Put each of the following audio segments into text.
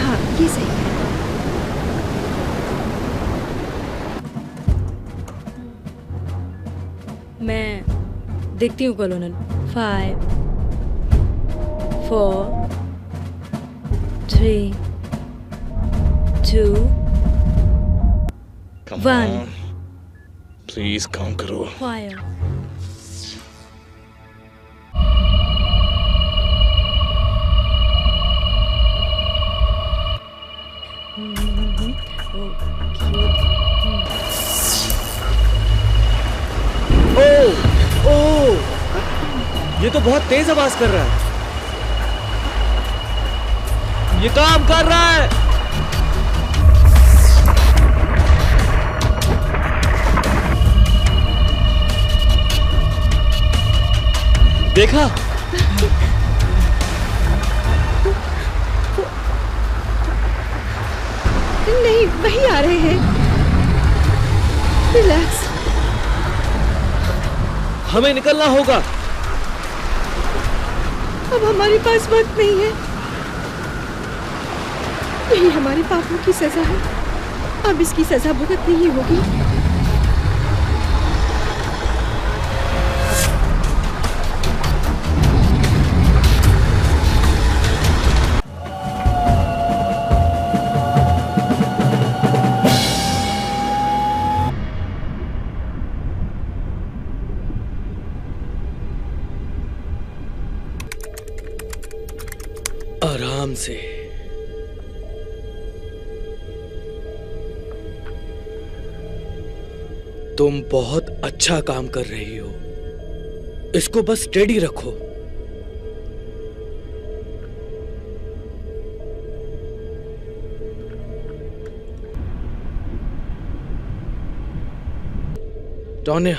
हाँ, ये सही है। मैं देखती हूँ कॉलोनल। 5 4 3 2 1 प्लीज काम करो। फायर। ओह, ये तो बहुत तेज आवाज कर रहा है। ये काम कर रहा है। देखा? नहीं, वही आ रहे हैं। रिलैक्स। हमें निकलना होगा। अब हमारे पास वक्त नहीं है। यही हमारे पापों की सजा है। अब इसकी सजा भुगतनी ही होगी। आराम से। तुम बहुत अच्छा काम कर रही हो। इसको बस स्टेडी रखो। टॉन्या,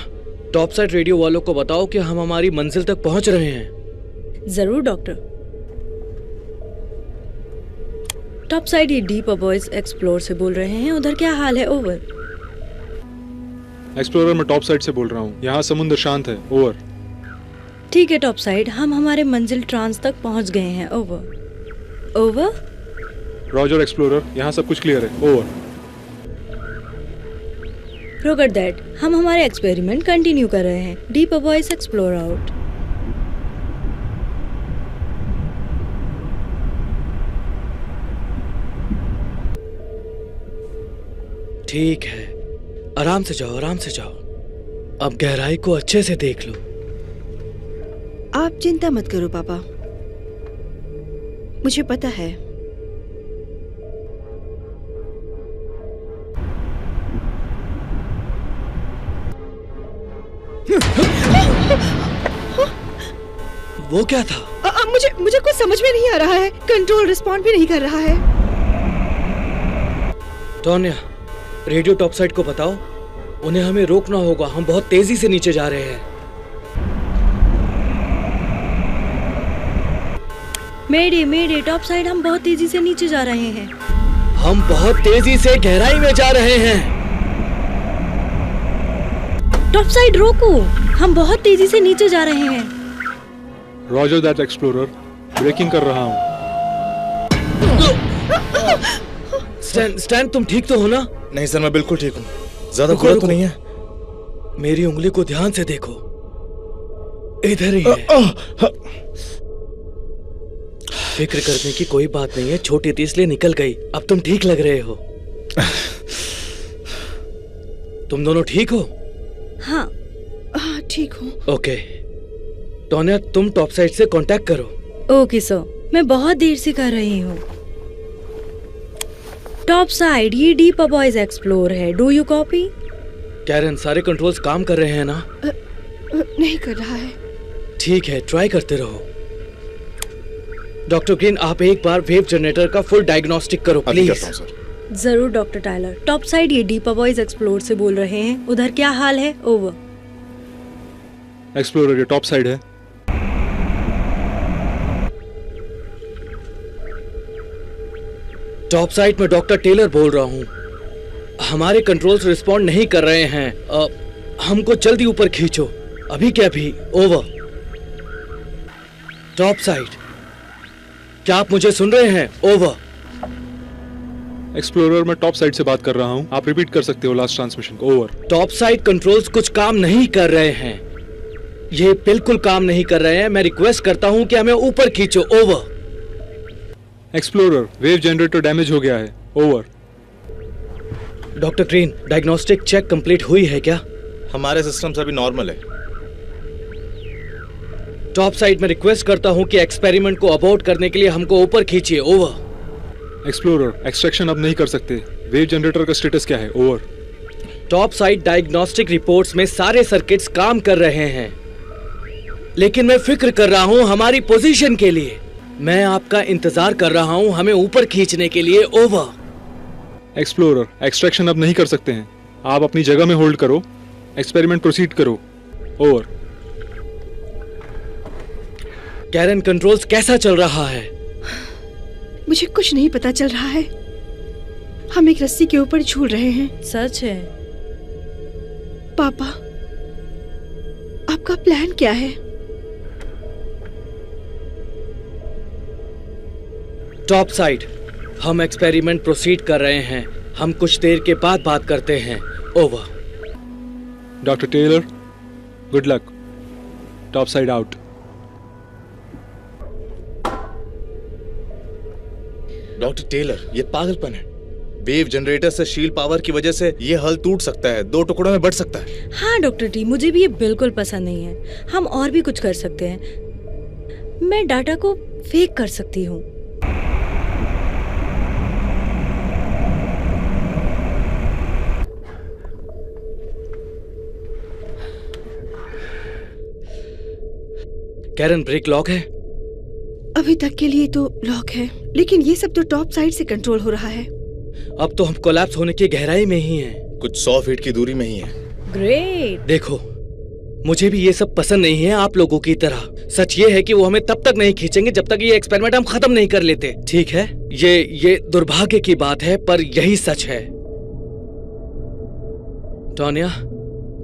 टॉप साइड रेडियो वालों को बताओ कि हम हमारी मंजिल तक पहुंच रहे हैं। जरूर डॉक्टर। टॉप साइड ये डीप वॉइस एक्सप्लोर से बोल रहे हैं। उधर क्या हाल है? ओवर। एक्सप्लोरर मैं टॉप साइड से बोल रहा हूँ। यहाँ समुद्र शांत है। ओवर। ठीक है टॉप साइड, हम हमारे मंजिल ट्रांस तक पहुंच गए हैं। ओवर। ओवर। रॉजर एक्सप्लोरर, यहाँ सब कुछ क्लियर है। ओवर। रोगर दैट, हम हमारे एक्सपेरिमेंट कंटिन्यू कर रहे हैं। Deep voice explore out. ठीक है, आराम से जाओ, आराम से जाओ। अब गहराई को अच्छे से देख लो। आप चिंता मत करो पापा, मुझे पता है। वो क्या था? मुझे कुछ समझ में नहीं आ रहा है। कंट्रोल रिस्पॉन्ड भी नहीं कर रहा है। टॉन्या, रेडियो टॉप साइड को बताओ, उन्हें हमें रोकना होगा। हम बहुत तेजी से नीचे जा रहे हैं। मेडे टॉप साइड, हम बहुत तेजी से नीचे जा रहे हैं। हम बहुत तेजी से गहराई में जा रहे हैं। टॉप साइड रोको, हम बहुत तेजी से नीचे जा रहे हैं। रॉजर दैट एक्सप्लोरर, ब्रेकिंग कर रहा हूँ। स्टैन, तुम ठीक तो हो ना? नहीं सर, मैं बिल्कुल ठीक हूँ। ज्यादा बुरा तो नहीं है? मेरी उंगली को ध्यान से देखो, इधर ही है। फिक्र करने की कोई बात नहीं है, छोटी थी इसलिए निकल गई। अब तुम ठीक लग रहे हो। तुम दोनों ठीक हो? हाँ ठीक हूँ। ओके टॉन्या, तुम टॉप साइड से कांटेक्ट करो। ओके सर, मैं बहुत देर से कर रही हूँ। टॉप साइड, ये डीप वॉइस एक्सप्लोर है। Do you copy? कैरन, सारे कंट्रोल्स काम कर रहे हैं ना? नहीं कर रहा है। ठीक है, ट्राई करते रहो। डॉक्टर ग्रीन, आप एक बार वेव जनरेटर का फुल डायग्नोस्टिक करो प्लीज। जरूर डॉक्टर टायलर। टॉप साइड, ये डीप वॉइस एक्सप्लोर से बोल रहे हैं। उधर क्या हाल है? ओवर। एक्सप्लोरर, ये टॉप साइड है। टॉप साइड में डॉक्टर टेलर बोल रहा हूँ। हमारे कंट्रोल्स रिस्पॉन्ड नहीं कर रहे हैं। हमको जल्दी ऊपर खींचो, अभी क्या भी। ओवर। टॉप साइड, क्या आप मुझे सुन रहे हैं? ओवर। एक्सप्लोरर मैं टॉप साइड से बात कर रहा हूँ, आप रिपीट कर सकते हो लास्ट ट्रांसमिशन को। ओवर। टॉप साइड कंट्रोल्स कुछ काम नहीं कर रहे हैं, ये बिल्कुल काम नहीं कर रहे हैं। मैं रिक्वेस्ट करता हूँ कि हमें ऊपर खींचो। Over. Explorer wave generator damage हो गया है। Over. Doctor Green, diagnostic check complete हुई है क्या? हमारे सिस्टम से अभी नॉर्मल है। टॉप साइड में रिक्वेस्ट करता हूँ कि एक्सपेरिमेंट को अबॉर्ट करने के लिए हमको ऊपर खींचिए। ओवर। एक्सप्लोरर एक्सट्रैक्शन अब नहीं कर सकते, वेव जनरेटर का स्टेटस क्या है? Over. Top side diagnostic reports में सारे सर्किट्स काम कर रहे हैं, लेकिन मैं फिक्र कर रहा हूँ हमारी पोजीशन के लिए। मैं आपका इंतजार कर रहा हूँ हमें ऊपर खींचने के लिए। ओवर। एक्सप्लोरर एक्सट्रैक्शन अब नहीं कर सकते हैं, आप अपनी जगह में होल्ड करो, एक्सपेरिमेंट प्रोसीड करो। ओवर। कैरन, कंट्रोल्स कैसा चल रहा है? मुझे कुछ नहीं पता चल रहा है। हम एक रस्सी के ऊपर झूल रहे हैं। सच है। पापा, आपका प्लान क्या है? टॉप साइड, हम एक्सपेरिमेंट प्रोसीड कर रहे हैं, हम कुछ देर के बाद बात करते हैं। Over. Doctor Taylor, good luck. Top side out. Doctor Taylor, ये पागलपन है। वेव जनरेटर से शील्ड पावर की वजह से ये हल टूट सकता है, 2 टुकड़ों में बट सकता है। हाँ डॉक्टर टी, मुझे भी ये बिल्कुल पसंद नहीं है। हम और भी कुछ कर सकते हैं। मैं डाटा को फेक कर सकती हूँ। कैरन, ब्रेक लॉक है? अभी तक के लिए तो लॉक है, लेकिन ये सब तो टॉप साइड से कंट्रोल हो रहा है। अब तो हम कोलैप्स होने की गहराई में ही हैं। कुछ 100 फीट की दूरी में ही है। ग्रेट। देखो, मुझे भी ये सब पसंद नहीं है आप लोगों की तरह। सच ये है कि वो हमें तब तक नहीं खींचेंगे जब तक ये एक्सपेरिमेंट हम खत्म नहीं कर लेते। ठीक है, ये दुर्भाग्य की बात है, पर यही सच है। टोनिया,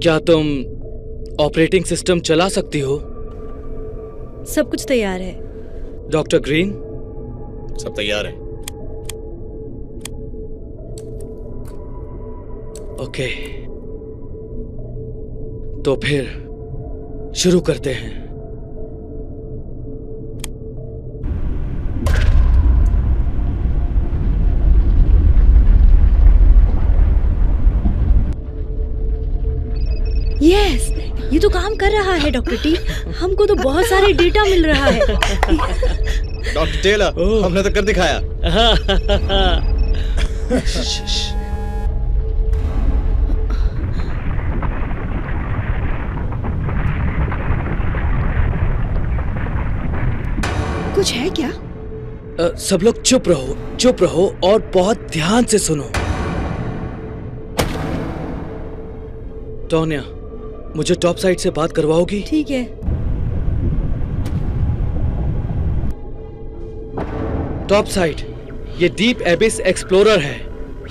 क्या तुम ऑपरेटिंग सिस्टम चला सकती हो? सब कुछ तैयार है। Doctor green? सब तैयार है। ओके, तो फिर शुरू करते हैं। यस, ये तो काम कर रहा है डॉक्टर टी। हमको तो बहुत सारे डेटा मिल रहा है। डॉक्टर टेलर, हमने तो कर दिखाया। कुछ है क्या? सब लोग चुप रहो और बहुत ध्यान से सुनो। टोनिया, मुझे टॉप साइड से बात करवाओगी? ठीक है। टॉप साइड, ये डीप एबिस एक्सप्लोरर है।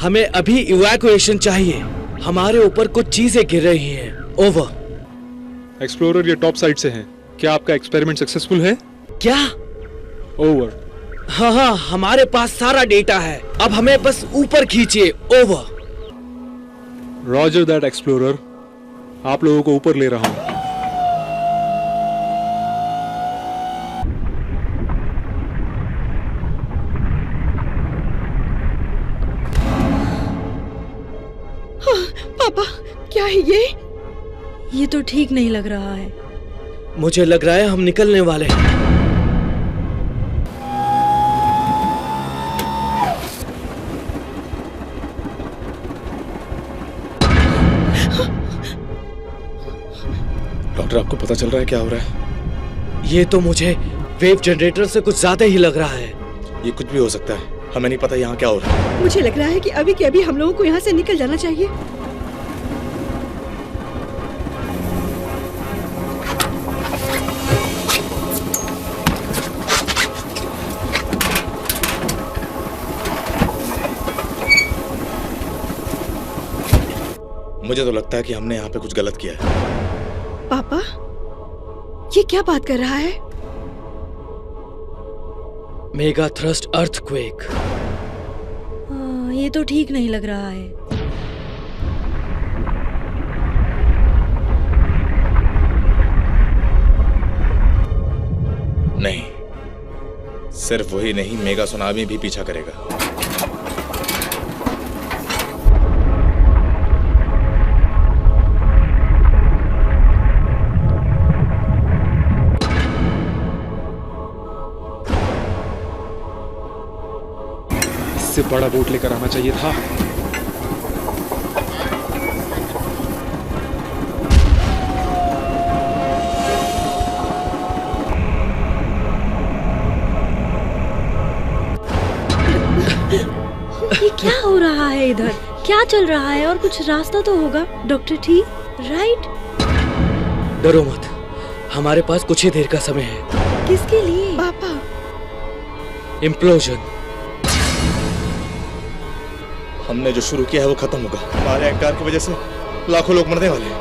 हमें अभी इवैक्यूएशन चाहिए। हमारे ऊपर कुछ चीजें गिर रही हैं। ओवर। एक्सप्लोरर, ये टॉप साइड से हैं। क्या आपका एक्सपेरिमेंट सक्सेसफुल है? क्या? ओवर। हाँ, हमारे पास सारा डेटा है, अब हमें बस ऊपर खींचिए। ओवर। रॉजर दैट एक्सप्लोरर, आप लोगों को ऊपर ले रहा हूं। पापा, क्या है ये? ये तो ठीक नहीं लग रहा है। मुझे लग रहा है हम निकलने वाले हैं। डॉक्टर, आपको पता चल रहा है क्या हो रहा है? ये तो मुझे वेव जनरेटर से कुछ ज्यादा ही लग रहा है। ये कुछ भी हो सकता है, हमें नहीं पता यहाँ क्या हो रहा है। मुझे लग रहा है कि अभी के अभी हम लोगों को यहाँ से निकल जाना चाहिए। मुझे तो लगता है कि हमने यहाँ पे कुछ गलत किया है। पापा, ये क्या बात कर रहा है? Mega thrust earthquake. ये तो ठीक नहीं लग रहा है। नहीं, सिर्फ वही नहीं, मेगा सुनामी भी पीछा करेगा। इससे बड़ा बोट लेकर आना चाहिए था। ये क्या हो रहा है इधर? क्या चल रहा है? और कुछ रास्ता तो होगा डॉक्टर टी, राइट? डरो मत, हमारे पास कुछ ही देर का समय है। किसके लिए? पापा। इम्प्लोजन। हमने जो शुरू किया है वो खत्म होगा। हमारे अहंकार की वजह से लाखों लोग मरने वाले हैं।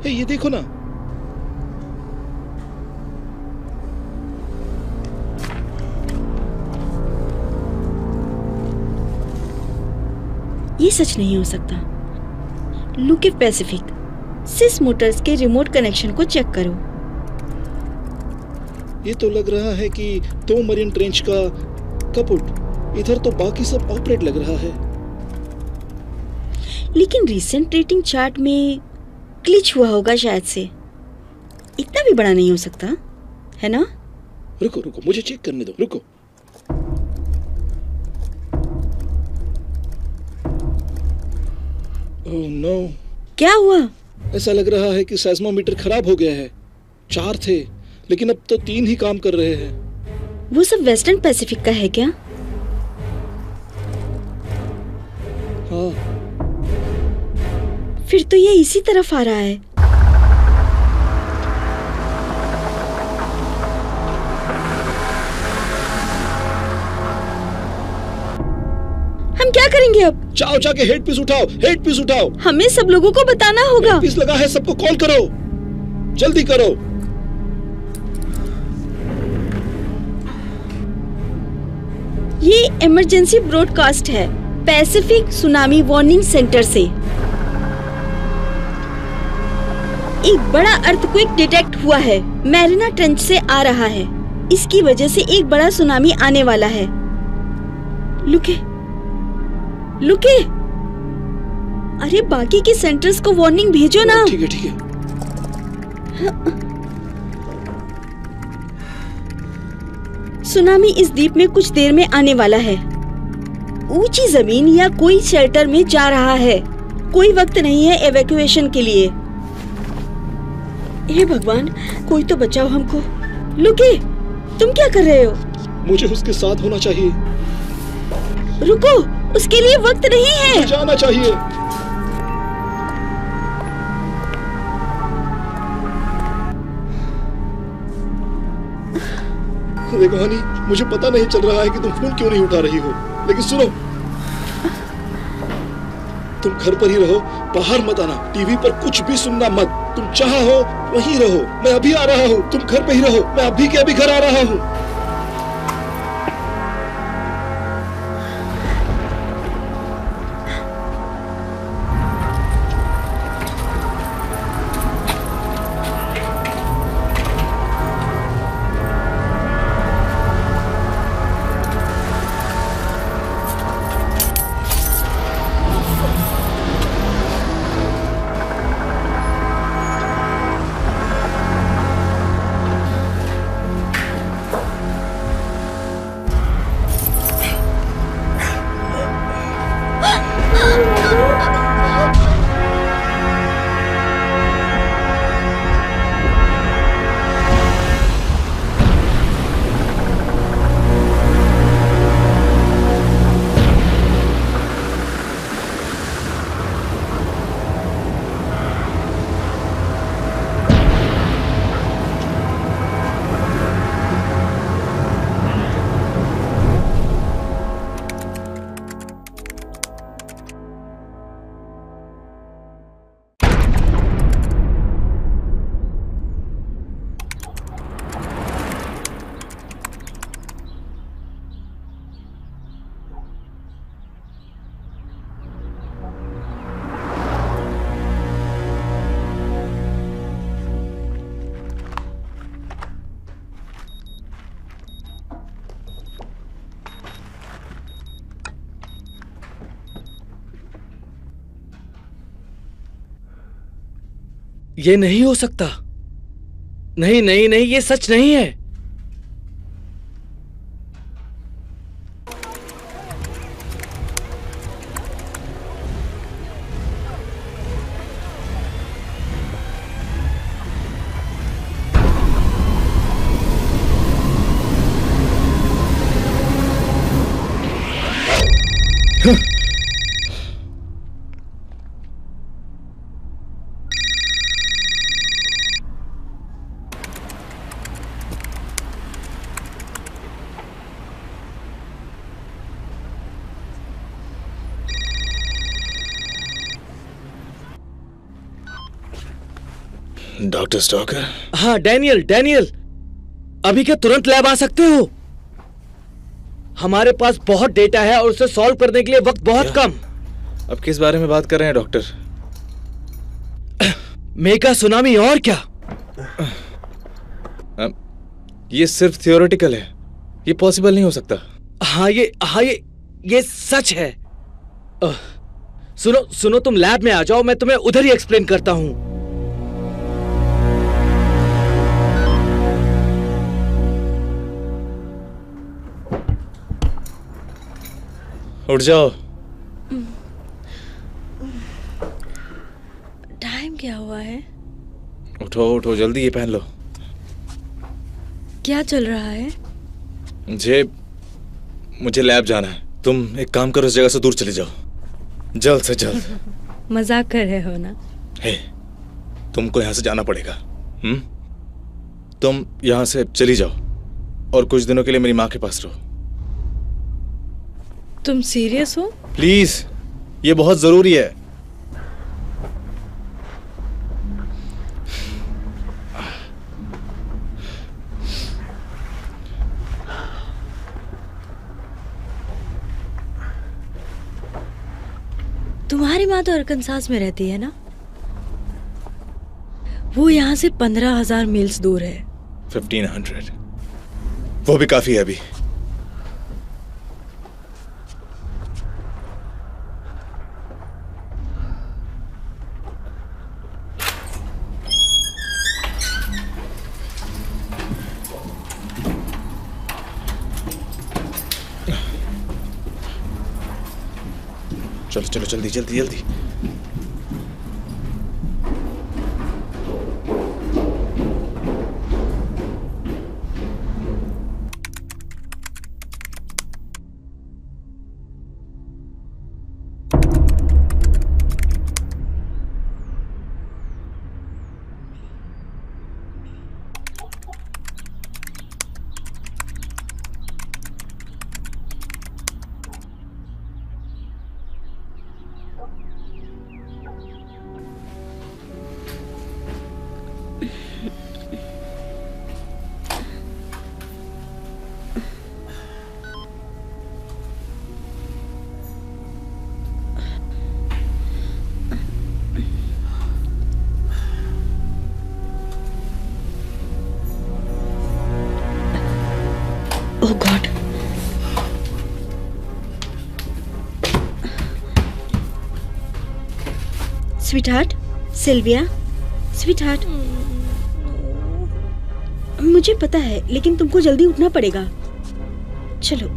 ये देखो ना, ये सच नहीं हो सकता। लुके पैसिफिक, सिस मोटर्स के रिमोट कनेक्शन को चेक करो। ये तो लग रहा है कि तो मरीन ट्रेंच का कपुट, इधर तो बाकी सब ऑपरेट लग रहा है। लेकिन रिसेंट रेटिंग चार्ट में ग्लिच हुआ होगा शायद से। इतना भी बड़ा नहीं हो सकता, है ना? रुको रुको, मुझे चेक करने दो, रुको। Oh no. क्या हुआ? ऐसा लग रहा है कि सेस्मोमीटर खराब हो गया है। 4 थे, लेकिन अब तो 3 ही काम कर रहे हैं। वो सब वेस्टर्न पैसिफिक का है क्या? हाँ। फिर तो ये इसी तरफ आ रहा है। हम क्या करेंगे अब? जाओ जाके हेड पीस उठाओ, हेड पीस उठाओ। हमें सब लोगों को बताना होगा। हेड पीस लगा है, सबको कॉल करो, जल्दी करो। ये इमरजेंसी ब्रॉडकास्ट है पैसिफिक सुनामी वार्निंग सेंटर से। एक बड़ा अर्थक्वेक डिटेक्ट हुआ है, मैरिना ट्रेंच से आ रहा है। इसकी वजह से एक बड़ा सुनामी आने वाला है। लुके, लुके, अरे बाकी के सेंटर्स को वार्निंग भेजो ना। ठीक है ठीक है। सुनामी इस द्वीप में कुछ देर में आने वाला है। ऊंची जमीन या कोई शेल्टर में जा रहा है। कोई वक्त नहीं है एवैक्यूएशन के लिए। हे भगवान, कोई तो बचाओ हमको। लुके, तुम क्या कर रहे हो? मुझे उसके साथ होना चाहिए। रुको, उसके लिए वक्त नहीं है। जाना चाहिए। देखो हनी, मुझे पता नहीं चल रहा है कि तुम फोन क्यों नहीं उठा रही हो, लेकिन सुनो, तुम घर पर ही रहो, बाहर मत आना, टीवी पर कुछ भी सुनना मत। तुम जहाँ हो वहीं रहो, मैं अभी आ रहा हूँ। तुम घर पे ही रहो, मैं अभी के अभी घर आ रहा हूँ। ये नहीं हो सकता। नहीं नहीं नहीं, ये सच नहीं है। Doctor stalker. हाँ डैनियल, डैनियल, अभी क्या तुरंत लैब आ सकते हो? हमारे पास बहुत डेटा है और उसे सॉल्व करने के लिए वक्त बहुत कम। अब किस बारे में बात कर रहे हैं डॉक्टर? मेगा सुनामी और क्या? ये सिर्फ थियोरेटिकल है, ये पॉसिबल नहीं हो सकता। हाँ ये सच है। सुनो सुनो, तुम लैब में आ जाओ, मैं तुम्हें उधर ही एक्सप्लेन करता हूं। उठ जाओ। टाइम क्या हुआ है? उठो उठो जल्दी, ये पहन लो। क्या चल रहा है? मुझे लैब जाना है। तुम एक काम करो, इस जगह से दूर चले जाओ, जल्द से जल्द। मजाक कर रहे हो ना? हे, तुमको यहाँ से जाना पड़ेगा। तुम यहाँ से चली जाओ और कुछ दिनों के लिए मेरी माँ के पास रहो। तुम सीरियस हो? प्लीज, ये बहुत जरूरी है। तुम्हारी माँ तो अरकानसास में रहती है ना? वो यहाँ से 15,000 मील्स दूर है। 1500, वो भी काफी है अभी। चलो चलो जल्दी जल्दी जल्दी। ओह गॉड। स्वीटहार्ट, सिल्विया, स्वीटहार्ट, मुझे पता है लेकिन तुमको जल्दी उठना पड़ेगा। चलो।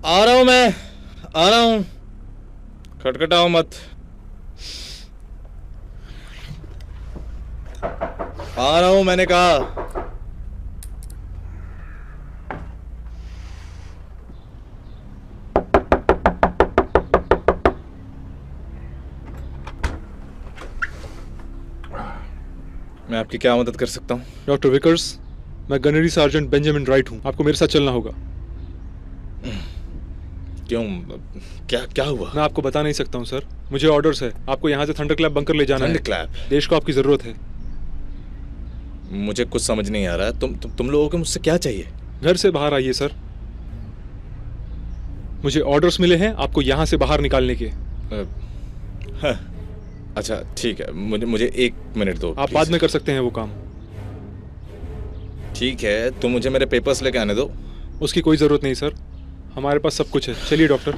आ रहा हूं मैं, आ रहा हूं, खटखटाओ मत। आ रहा हूं मैंने कहा। मैं आपकी क्या मदद कर सकता हूं? डॉक्टर विकर्स, मैं गनरी सार्जेंट बेंजामिन राइट हूँ। आपको मेरे साथ चलना होगा। क्यों, क्या हुआ? मैं आपको बता नहीं सकता हूँ सर, मुझे ऑर्डर्स है। आपको यहाँ से थंडर क्लैप बंकर ले जाना है। Thunder clap? देश को आपकी जरूरत है। मुझे कुछ समझ नहीं आ रहा है। तुम लोगों को मुझसे क्या चाहिए? घर से बाहर आइए सर। मुझे ऑर्डर्स मिले हैं आपको यहाँ से बाहर निकालने के। हाँ, अच्छा ठीक है, मुझे 1 मिनट दो। आप बाद में कर सकते हैं वो काम। ठीक है, तुम मुझे मेरे पेपर्स लेके आने दो। उसकी कोई जरूरत नहीं सर, हमारे पास सब कुछ है। चलिए डॉक्टर।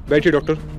बैठिए डॉक्टर।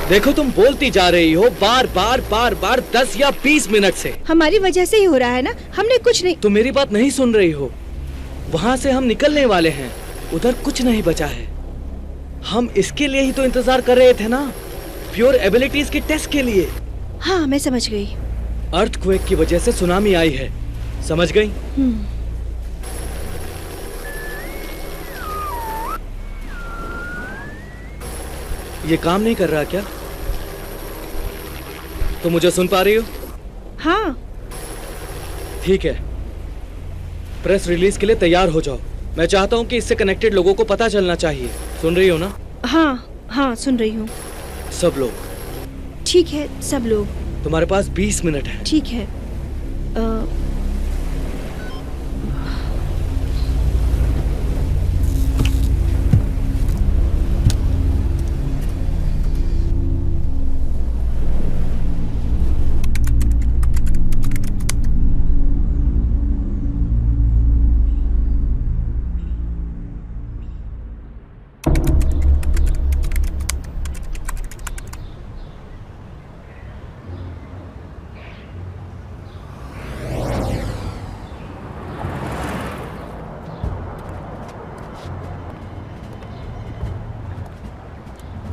देखो तुम बोलती जा रही हो बार बार 10 या 20 मिनट से। हमारी वजह से ही हो रहा है ना, हमने कुछ नहीं। तुम मेरी बात नहीं सुन रही हो। वहाँ से हम निकलने वाले हैं, उधर कुछ नहीं बचा है। हम इसके लिए ही तो इंतजार कर रहे थे ना, प्योर एबिलिटीज के टेस्ट के लिए। हाँ मैं समझ गई। अर्थक्वेक की वजह से सुनामी आई है, समझ गई? ये काम नहीं कर रहा क्या? तुम मुझे सुन पा रही हो? हाँ ठीक है, प्रेस रिलीज के लिए तैयार हो जाओ। मैं चाहता हूँ कि इससे कनेक्टेड लोगों को पता चलना चाहिए। सुन रही हो ना? हाँ सुन रही हूँ। सब लोग। ठीक है, सब लोग। तुम्हारे पास 20 मिनट है। ठीक है।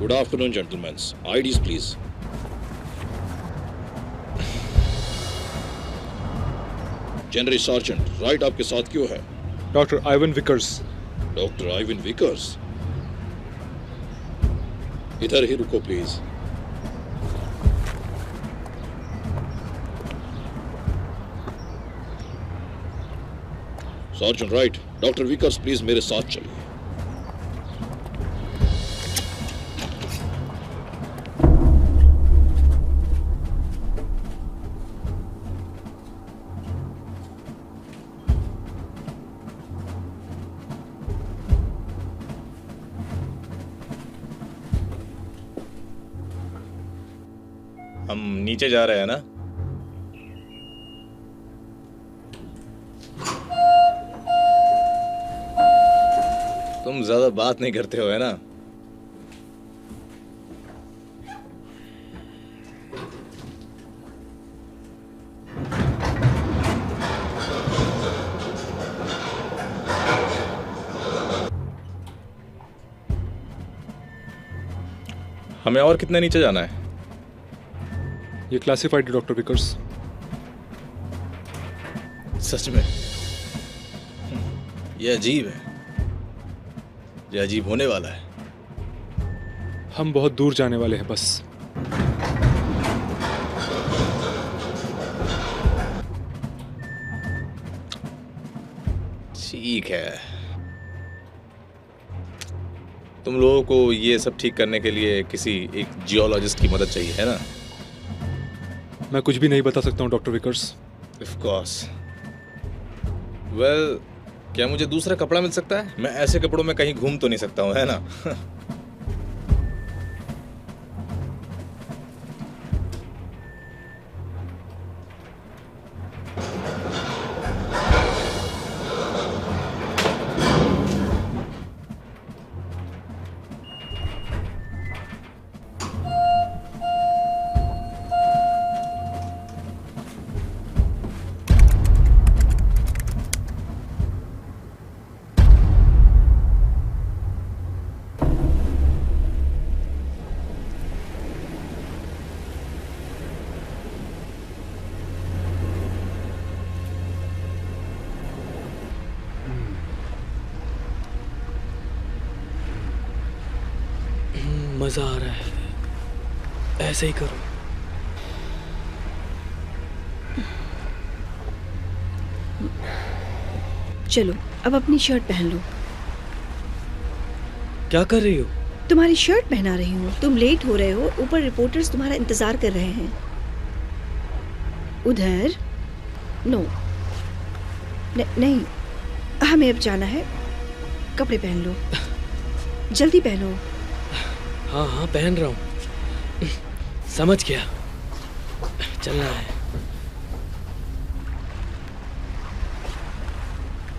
Good afternoon, gentlemen. IDs, please. General sergeant right आपके साथ क्यों है? Doctor Ivan Vickers. Doctor Ivan Vickers, इधर ही रुको please. Surgeon right, doctor Vickers please मेरे साथ चलिए। हम नीचे जा रहे हैं ना? तुम ज्यादा बात नहीं करते हो, है ना? हमें और कितना नीचे जाना है? ये क्लासिफाइड है डॉक्टर विकर्स। सच में ये अजीब है, ये अजीब होने वाला है। हम बहुत दूर जाने वाले हैं बस। ठीक है, तुम लोगों को ये सब ठीक करने के लिए किसी एक जियोलॉजिस्ट की मदद चाहिए, है ना? मैं कुछ भी नहीं बता सकता हूँ doctor Vickers. Of course. Well, क्या मुझे दूसरा कपड़ा मिल सकता है? मैं ऐसे कपड़ों में कहीं घूम तो नहीं सकता हूँ, है ना? मजा आ रहा है, ऐसे ही करो। चलो अब अपनी शर्ट पहन लो। क्या कर रही हो? तुम्हारी शर्ट पहना रही हूँ। तुम लेट हो रहे हो, ऊपर रिपोर्टर्स तुम्हारा इंतजार कर रहे हैं। उधर नो नहीं, हमें अब जाना है। कपड़े पहन लो, जल्दी पहनो। हाँ हाँ पहन रहा हूँ, समझ गया, चलना है।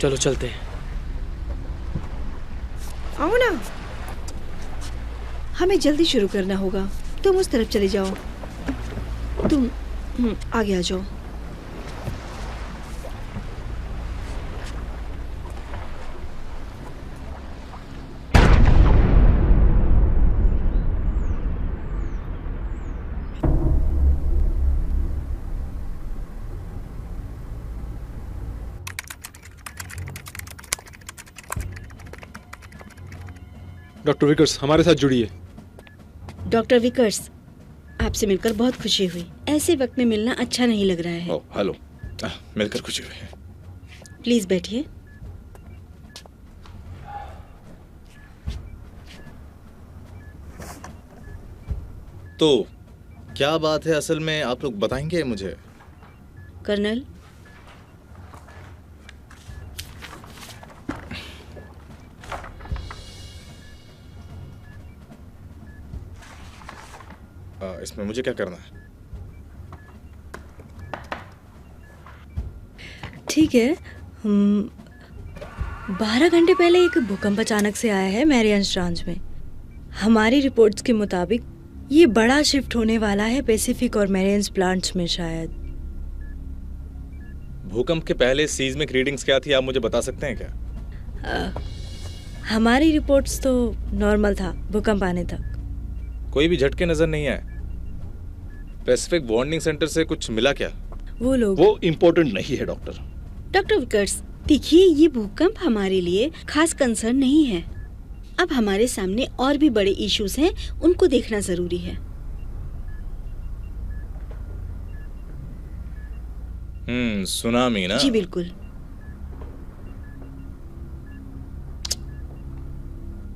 चलो चलते हैं। आओ ना, हमें जल्दी शुरू करना होगा। तुम उस तरफ चले जाओ, तुम आगे आ जाओ। डॉक्टर विकर्स हमारे साथ जुड़िए। डॉक्टर विकर्स, आपसे मिलकर बहुत खुशी हुई। ऐसे वक्त में मिलना अच्छा नहीं लग रहा है। ओह हेलो, मिलकर खुशी हुई। प्लीज बैठिए। तो क्या बात है असल में, आप लोग बताएंगे मुझे? कर्नल, इसमें मुझे क्या करना है? ठीक है, 12 घंटे पहले एक भूकंप अचानक से आया है मैरियंस ट्रांच में। हमारी रिपोर्ट्स के मुताबिक ये बड़ा शिफ्ट होने वाला है पैसिफिक और मैरियंस प्लांट्स में शायद। भूकंप के पहले सीस्मिक रीडिंग्स क्या थी, आप मुझे बता सकते हैं क्या? हमारी रिपोर्ट्स तो नॉर्मल था भूकंप आने तक। कोई भी झटके नजर नहीं आए? पैसिफिक वार्निंग सेंटर से कुछ मिला क्या? वो लोग वो इम्पोर्टेंट नहीं है डॉक्टर। डॉक्टर विकर्स, देखिए, ये भूकंप हमारे लिए खास कंसर्न नहीं है। अब हमारे सामने और भी बड़े इश्यूज हैं, उनको देखना जरूरी है। सुनामी ना? जी बिल्कुल।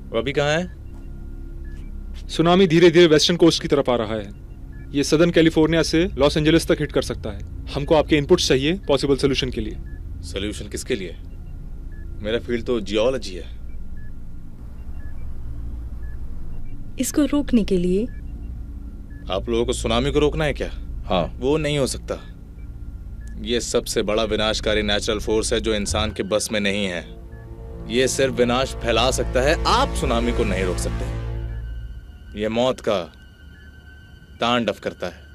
वो अभी कहाँ है? सुनामी धीरे धीरे वेस्टर्न कोस्ट की तरफ आ रहा है। ये सदर्न कैलिफोर्निया से लॉस एंजलिस तक हिट कर सकता है। हमको आपके इनपुट्स चाहिए पॉसिबल सोल्यूशन के लिए। सोल्यूशन किसके लिए? मेरा फील्ड तो जियोलॉजी है। इसको रोकने के लिए। आप लोगों को सुनामी को रोकना है क्या? हाँ। वो नहीं हो सकता। ये सबसे बड़ा विनाशकारी नेचुरल फोर्स है जो इंसान के बस में नहीं है। ये सिर्फ विनाश फैला सकता है, आप सुनामी को नहीं रोक सकते। ये मौत का तांडव करता है।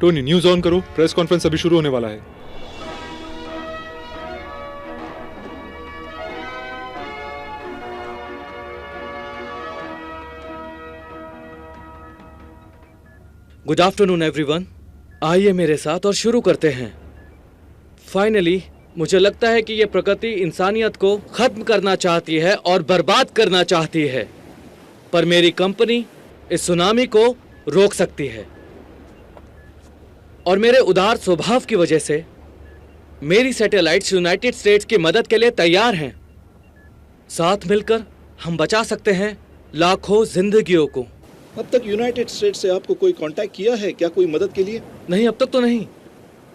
टोनी, न्यूज ऑन करो, प्रेस कॉन्फ्रेंस अभी शुरू होने वाला है। Good afternoon everyone. आइए मेरे साथ और शुरू करते हैं। फाइनली मुझे लगता है कि ये प्रकृति इंसानियत को खत्म करना चाहती है और बर्बाद करना चाहती है, पर मेरी कंपनी इस सुनामी को रोक सकती है। और मेरे उदार स्वभाव की वजह से मेरी सैटेलाइट्स यूनाइटेड स्टेट्स की मदद के लिए तैयार हैं। साथ मिलकर हम बचा सकते हैं लाखों जिंदगियों को। अब तक यूनाइटेड स्टेट्स से आपको कोई कांटेक्ट किया है क्या, कोई मदद के लिए? नहीं, अब तक तो नहीं,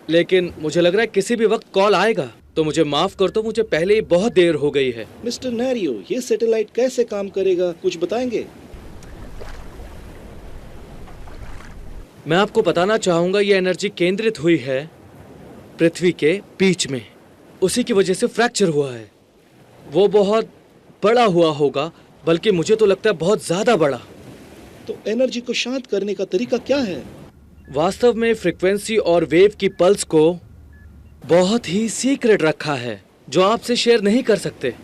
लेकिन मुझे लग रहा है किसी भी वक्त कॉल आएगा। तो मुझे माफ कर दो, मुझे पहले ही बहुत देर हो गई है। मिस्टर नैरियो, ये सैटेलाइट कैसे काम करेगा, कुछ बताएंगे? मैं आपको बताना चाहूंगा, ये एनर्जी केंद्रित हुई है पृथ्वी के बीच में। उसी की वजह से फ्रैक्चर हुआ है। वो बहुत बड़ा हुआ होगा, बल्कि मुझे तो लगता है बहुत ज्यादा बड़ा। तो एनर्जी को शांत करने का तरीका क्या है? वास्तव में फ्रीक्वेंसी और वेव की पल्स को बहुत ही सीक्रेट रखा है, जो आपसे शेयर नहीं कर सकते।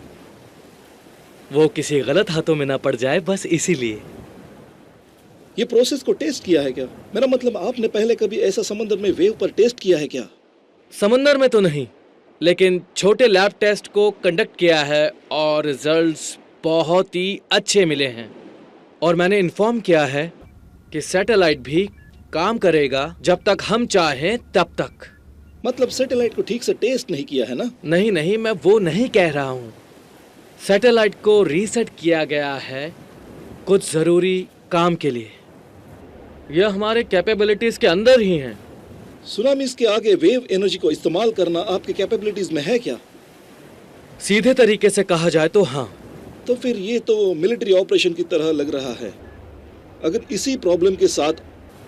वो किसी गलत हाथों में ना पड़ जाए, बस इसीलिए। ये प्रोसेस को टेस्ट किया है क्या? मेरा मतलब, आपने पहले कभी ऐसा समंदर में वेव पर टेस्ट किया है क्या? समंदर में तो नहीं, लेकिन छोटे लैब टेस्ट को कंडक्ट किया है और रिजल्ट्स बहुत ही अच्छे मिले हैं। और मैंने इन्फॉर्म किया है कि सैटेलाइट भी काम करेगा जब तक हम चाहें तब तक। मतलब सैटेलाइट को ठीक से टेस्ट नहीं किया है ना? नहीं नहीं, मैं वो नहीं कह रहा हूँ। सैटेलाइट को रीसेट किया गया है कुछ ज़रूरी काम के लिए। यह हमारे कैपेबिलिटीज के अंदर ही हैं। सुनामीज के आगे वेव एनर्जी को इस्तेमाल करना आपके कैपेबिलिटीज में है क्या? सीधे तरीके से कहा जाए तो हाँ। तो फिर ये तो मिलिट्री ऑपरेशन की तरह लग रहा है। अगर इसी प्रॉब्लम के साथ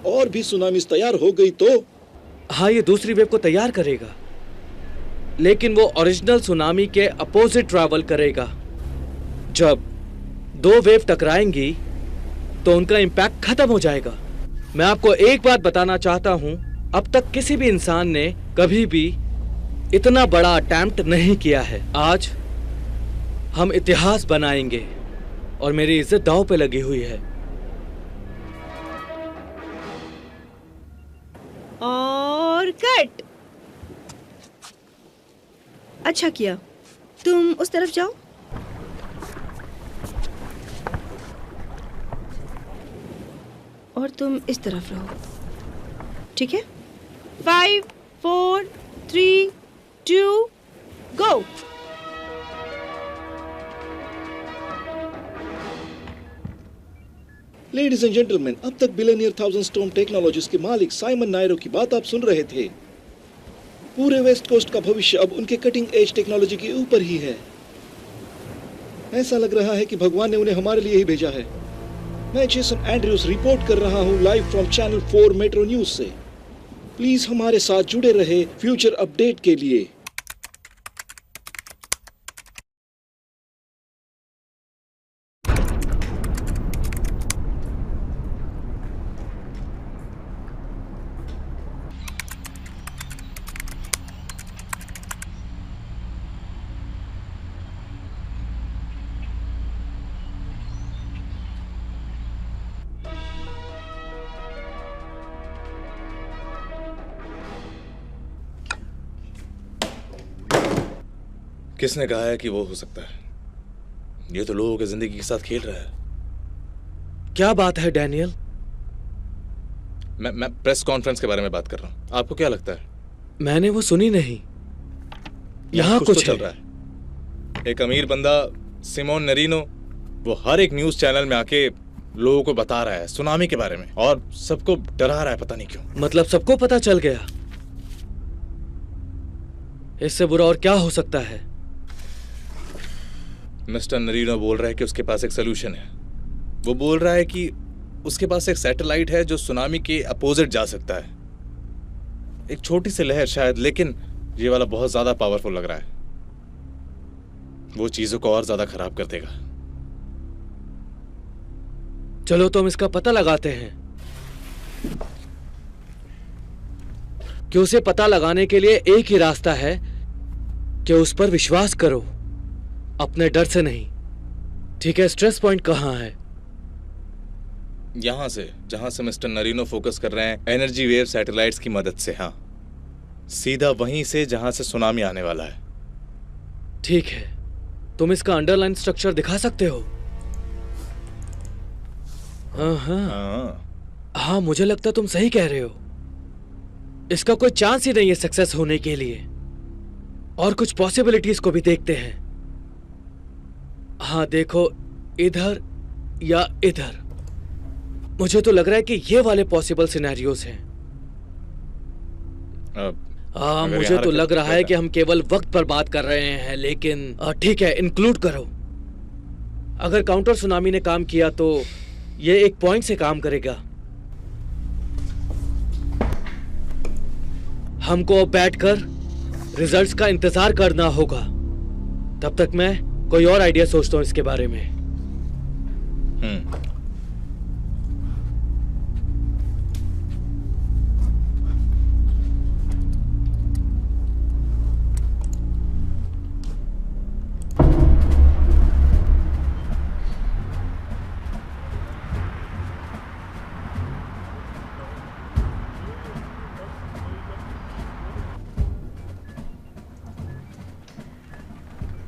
और भी सुनामीज तैयार हो गई तो? हाँ, ये दूसरी वेव को तैयार करेगा, लेकिन वो ओरिजिनल सुनामी के अपोजिट ट्रैवल करेगा। जब दो वेव टकराएंगी तो उनका इम्पैक्ट खत्म हो जाएगा। मैं आपको एक बात बताना चाहता हूं, अब तक किसी भी इंसान ने कभी भी इतना बड़ा अटेम्प्ट नहीं किया है। आज हम इतिहास बनाएंगे और मेरी इज्जत दांव पे लगी हुई है। और कट। अच्छा किया, तुम उस तरफ जाओ। और तुम इस तरफ रहो, ठीक है? 5, 4, 3, 2, go! लेडीज एंड जेंटलमैन, अब तक बिलियनियर थाउजेंड स्टोन टेक्नोलॉजीज के मालिक साइमन नायरो की बात आप सुन रहे थे। पूरे वेस्ट कोस्ट का भविष्य अब उनके कटिंग एज टेक्नोलॉजी के ऊपर ही है। ऐसा लग रहा है कि भगवान ने उन्हें हमारे लिए ही भेजा है। मैं जेसन एंड्रयूज रिपोर्ट कर रहा हूँ live from channel 4 metro news से। प्लीज हमारे साथ जुड़े रहे फ्यूचर अपडेट के लिए। किसने कहा है कि वो हो सकता है? ये तो लोगों की जिंदगी के साथ खेल रहा है। क्या बात है डैनियल? मैं प्रेस कॉन्फ्रेंस के बारे में बात कर रहा हूँ। आपको क्या लगता है? मैंने वो सुनी नहीं। यहाँ तो कुछ चल है। रहा है। एक अमीर बंदा सिमोन नरीनो, वो हर एक न्यूज चैनल में आके लोगों को बता रहा है सुनामी के बारे में और सबको डरा रहा है, पता नहीं क्यों। मतलब सबको पता चल गया? इससे बुरा और क्या हो सकता है? मिस्टर नरीनो बोल रहा है कि उसके पास एक सोल्यूशन है। वो बोल रहा है कि उसके पास एक सैटेलाइट है जो सुनामी के अपोजिट जा सकता है। एक छोटी सी लहर शायद, लेकिन ये वाला बहुत ज्यादा पावरफुल लग रहा है। वो चीजों को और ज्यादा खराब कर देगा। चलो तो हम इसका पता लगाते हैं। कि उसे पता लगाने के लिए एक ही रास्ता है कि उस पर विश्वास करो, अपने डर से नहीं। ठीक है, स्ट्रेस पॉइंट कहाँ है? यहां से जहां से मिस्टर नरीनो फोकस कर रहे हैं एनर्जी वेव सैटेलाइट्स की मदद से। हाँ, सीधा वहीं से जहां से सुनामी आने वाला है। ठीक है, तुम इसका अंडरलाइन स्ट्रक्चर दिखा सकते हो? हाँ, मुझे लगता तुम सही कह रहे हो। इसका कोई चांस ही नहीं है सक्सेस होने के लिए। और कुछ पॉसिबिलिटीज को भी देखते हैं। हाँ देखो, इधर या इधर। मुझे तो लग रहा है कि ये वाले पॉसिबल सिनेरियोज हैं। मुझे तो लग रहा है कि हम केवल वक्त पर बात कर रहे हैं, लेकिन ठीक है, इंक्लूड करो। अगर काउंटर सुनामी ने काम किया तो ये एक पॉइंट से काम करेगा। हमको अब बैठकर रिजल्ट्स का इंतजार करना होगा। तब तक मैं कोई और आइडिया सोचता हूं इसके बारे में।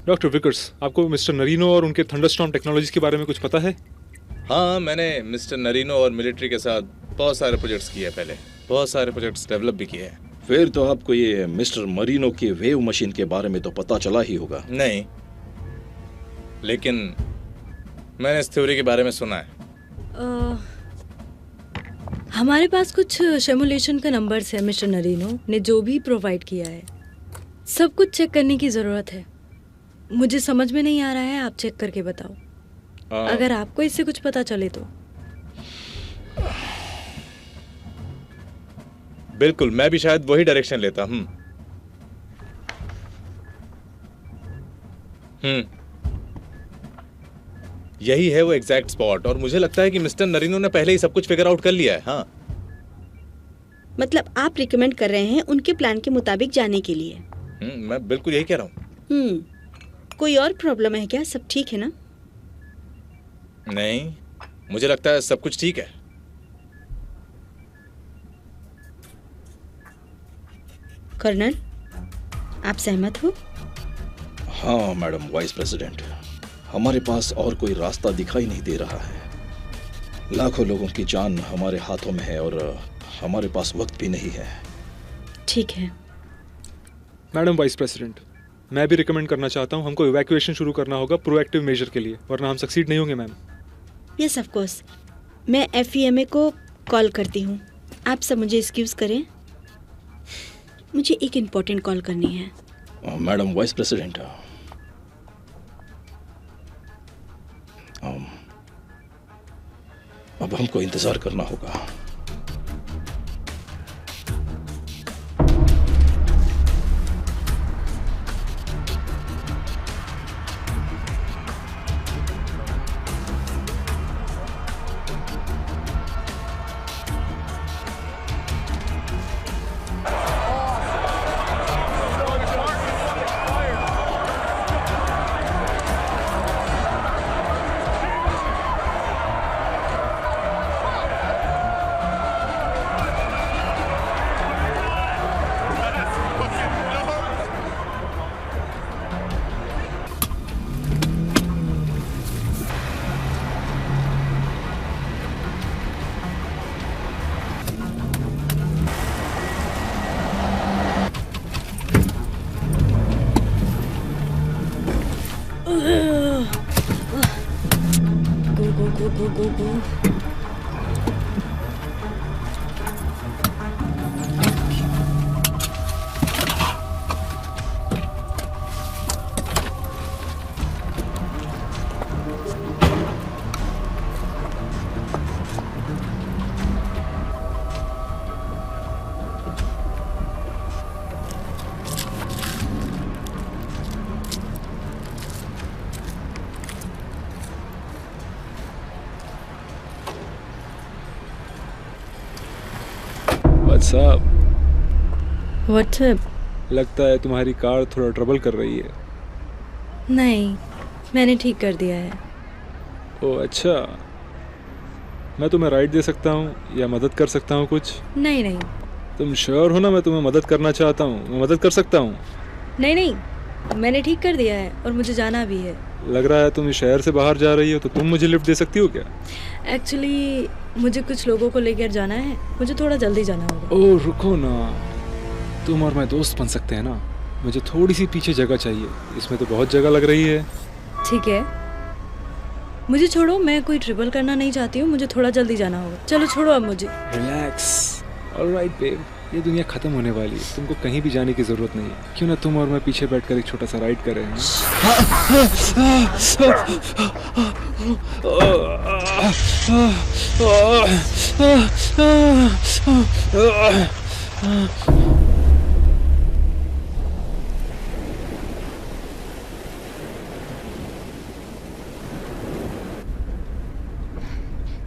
डॉक्टर विकर्स, आपको मिस्टर नरीनो और उनके थंडरस्टॉर्म टेक्नोलॉजीज के बारे में कुछ पता है? हाँ, मैंने मिस्टर नरीनो और मिलिट्री के साथ बहुत सारे प्रोजेक्ट्स किए हैं। पहले बहुत सारे प्रोजेक्ट्स डेवलप भी किए हैं। फिर तो आपको ये मिस्टर मरीनो की वेव मशीन के बारे में तो पता चला ही होगा। नहीं, लेकिन मैंने इस थ्योरी के बारे में सुना है। हमारे पास कुछ सिमुलेशन का नंबर्स है मिस्टर नरीनो ने जो भी प्रोवाइड किया है। सब कुछ चेक करने की ज़रूरत है। मुझे समझ में नहीं आ रहा है, आप चेक करके बताओ। अगर आपको इससे कुछ पता चले तो। बिल्कुल, मैं भी शायद वही डायरेक्शन लेता। यही है वो एग्जैक्ट स्पॉट, और मुझे लगता है कि मिस्टर नरीनो ने पहले ही सब कुछ फिगर आउट कर लिया है। हाँ, मतलब आप रिकमेंड कर रहे हैं उनके प्लान के मुताबिक जाने के लिए? मैं बिल्कुल यही कह रहा हूँ। कोई और प्रॉब्लम है क्या? सब ठीक है ना? नहीं, मुझे लगता है सब कुछ ठीक है। कर्नल, आप सहमत हो? हाँ मैडम वाइस प्रेसिडेंट, हमारे पास और कोई रास्ता दिखाई नहीं दे रहा है। लाखों लोगों की जान हमारे हाथों में है और हमारे पास वक्त भी नहीं है। ठीक है मैडम वाइस प्रेसिडेंट, मैं भी रिकमेंड करना चाहता हूँ, हमको इवैक्यूएशन शुरू करना होगा प्रोएक्टिव मेजर के लिए, वरना हम सक्सीड नहीं होंगे मैम। यस ऑफ कोर्स, मैं FEMA को कॉल करती हूँ। आप सब मुझे एक्सक्यूज़ करें, मुझे एक इम्पोर्टेंट कॉल करनी है। मैडम वाइस प्रेसिडेंट, अब हमको इंतजार करना होगा। Go, go, go, go, go, go. What's up? What's up? लगता है तुम्हारी कार थोड़ा ट्रबल कर रही है। नहीं, मैंने ठीक कर दिया है। ओह अच्छा, मैं तुम्हें राइड दे सकता हूँ या मदद कर सकता हूँ कुछ? नहीं नहीं तुम श्योर हो ना? मैं तुम्हें मदद करना चाहता हूँ, मैं मदद कर सकता हूँ। नहीं नहीं, मैंने ठीक कर दिया है और मुझे जाना भी है। लग रहा है तुम इस शहर से बाहर जा रही हो, तो तुम मुझे लिफ्ट दे सकती हो क्या? एक्चुअली मुझे कुछ लोगों को लेकर जाना है, मुझे थोड़ा जल्दी जाना होगा। ओह रुको ना, तुम और मैं दोस्त बन सकते हैं ना? मुझे थोड़ी सी पीछे जगह चाहिए, इसमें तो बहुत जगह लग रही है। ठीक है, मुझे छोड़ो, मैं कोई ट्रिपल करना नहीं चाहती हूँ, मुझे थोड़ा जल्दी जाना होगा। चलो छोड़ो अब मुझे। रिलैक्स। ऑलराइट बेब, ये दुनिया खत्म होने वाली है, तुमको कहीं भी जाने की जरूरत नहीं है। क्यों ना तुम और मैं पीछे बैठकर एक छोटा सा राइड करें हैं?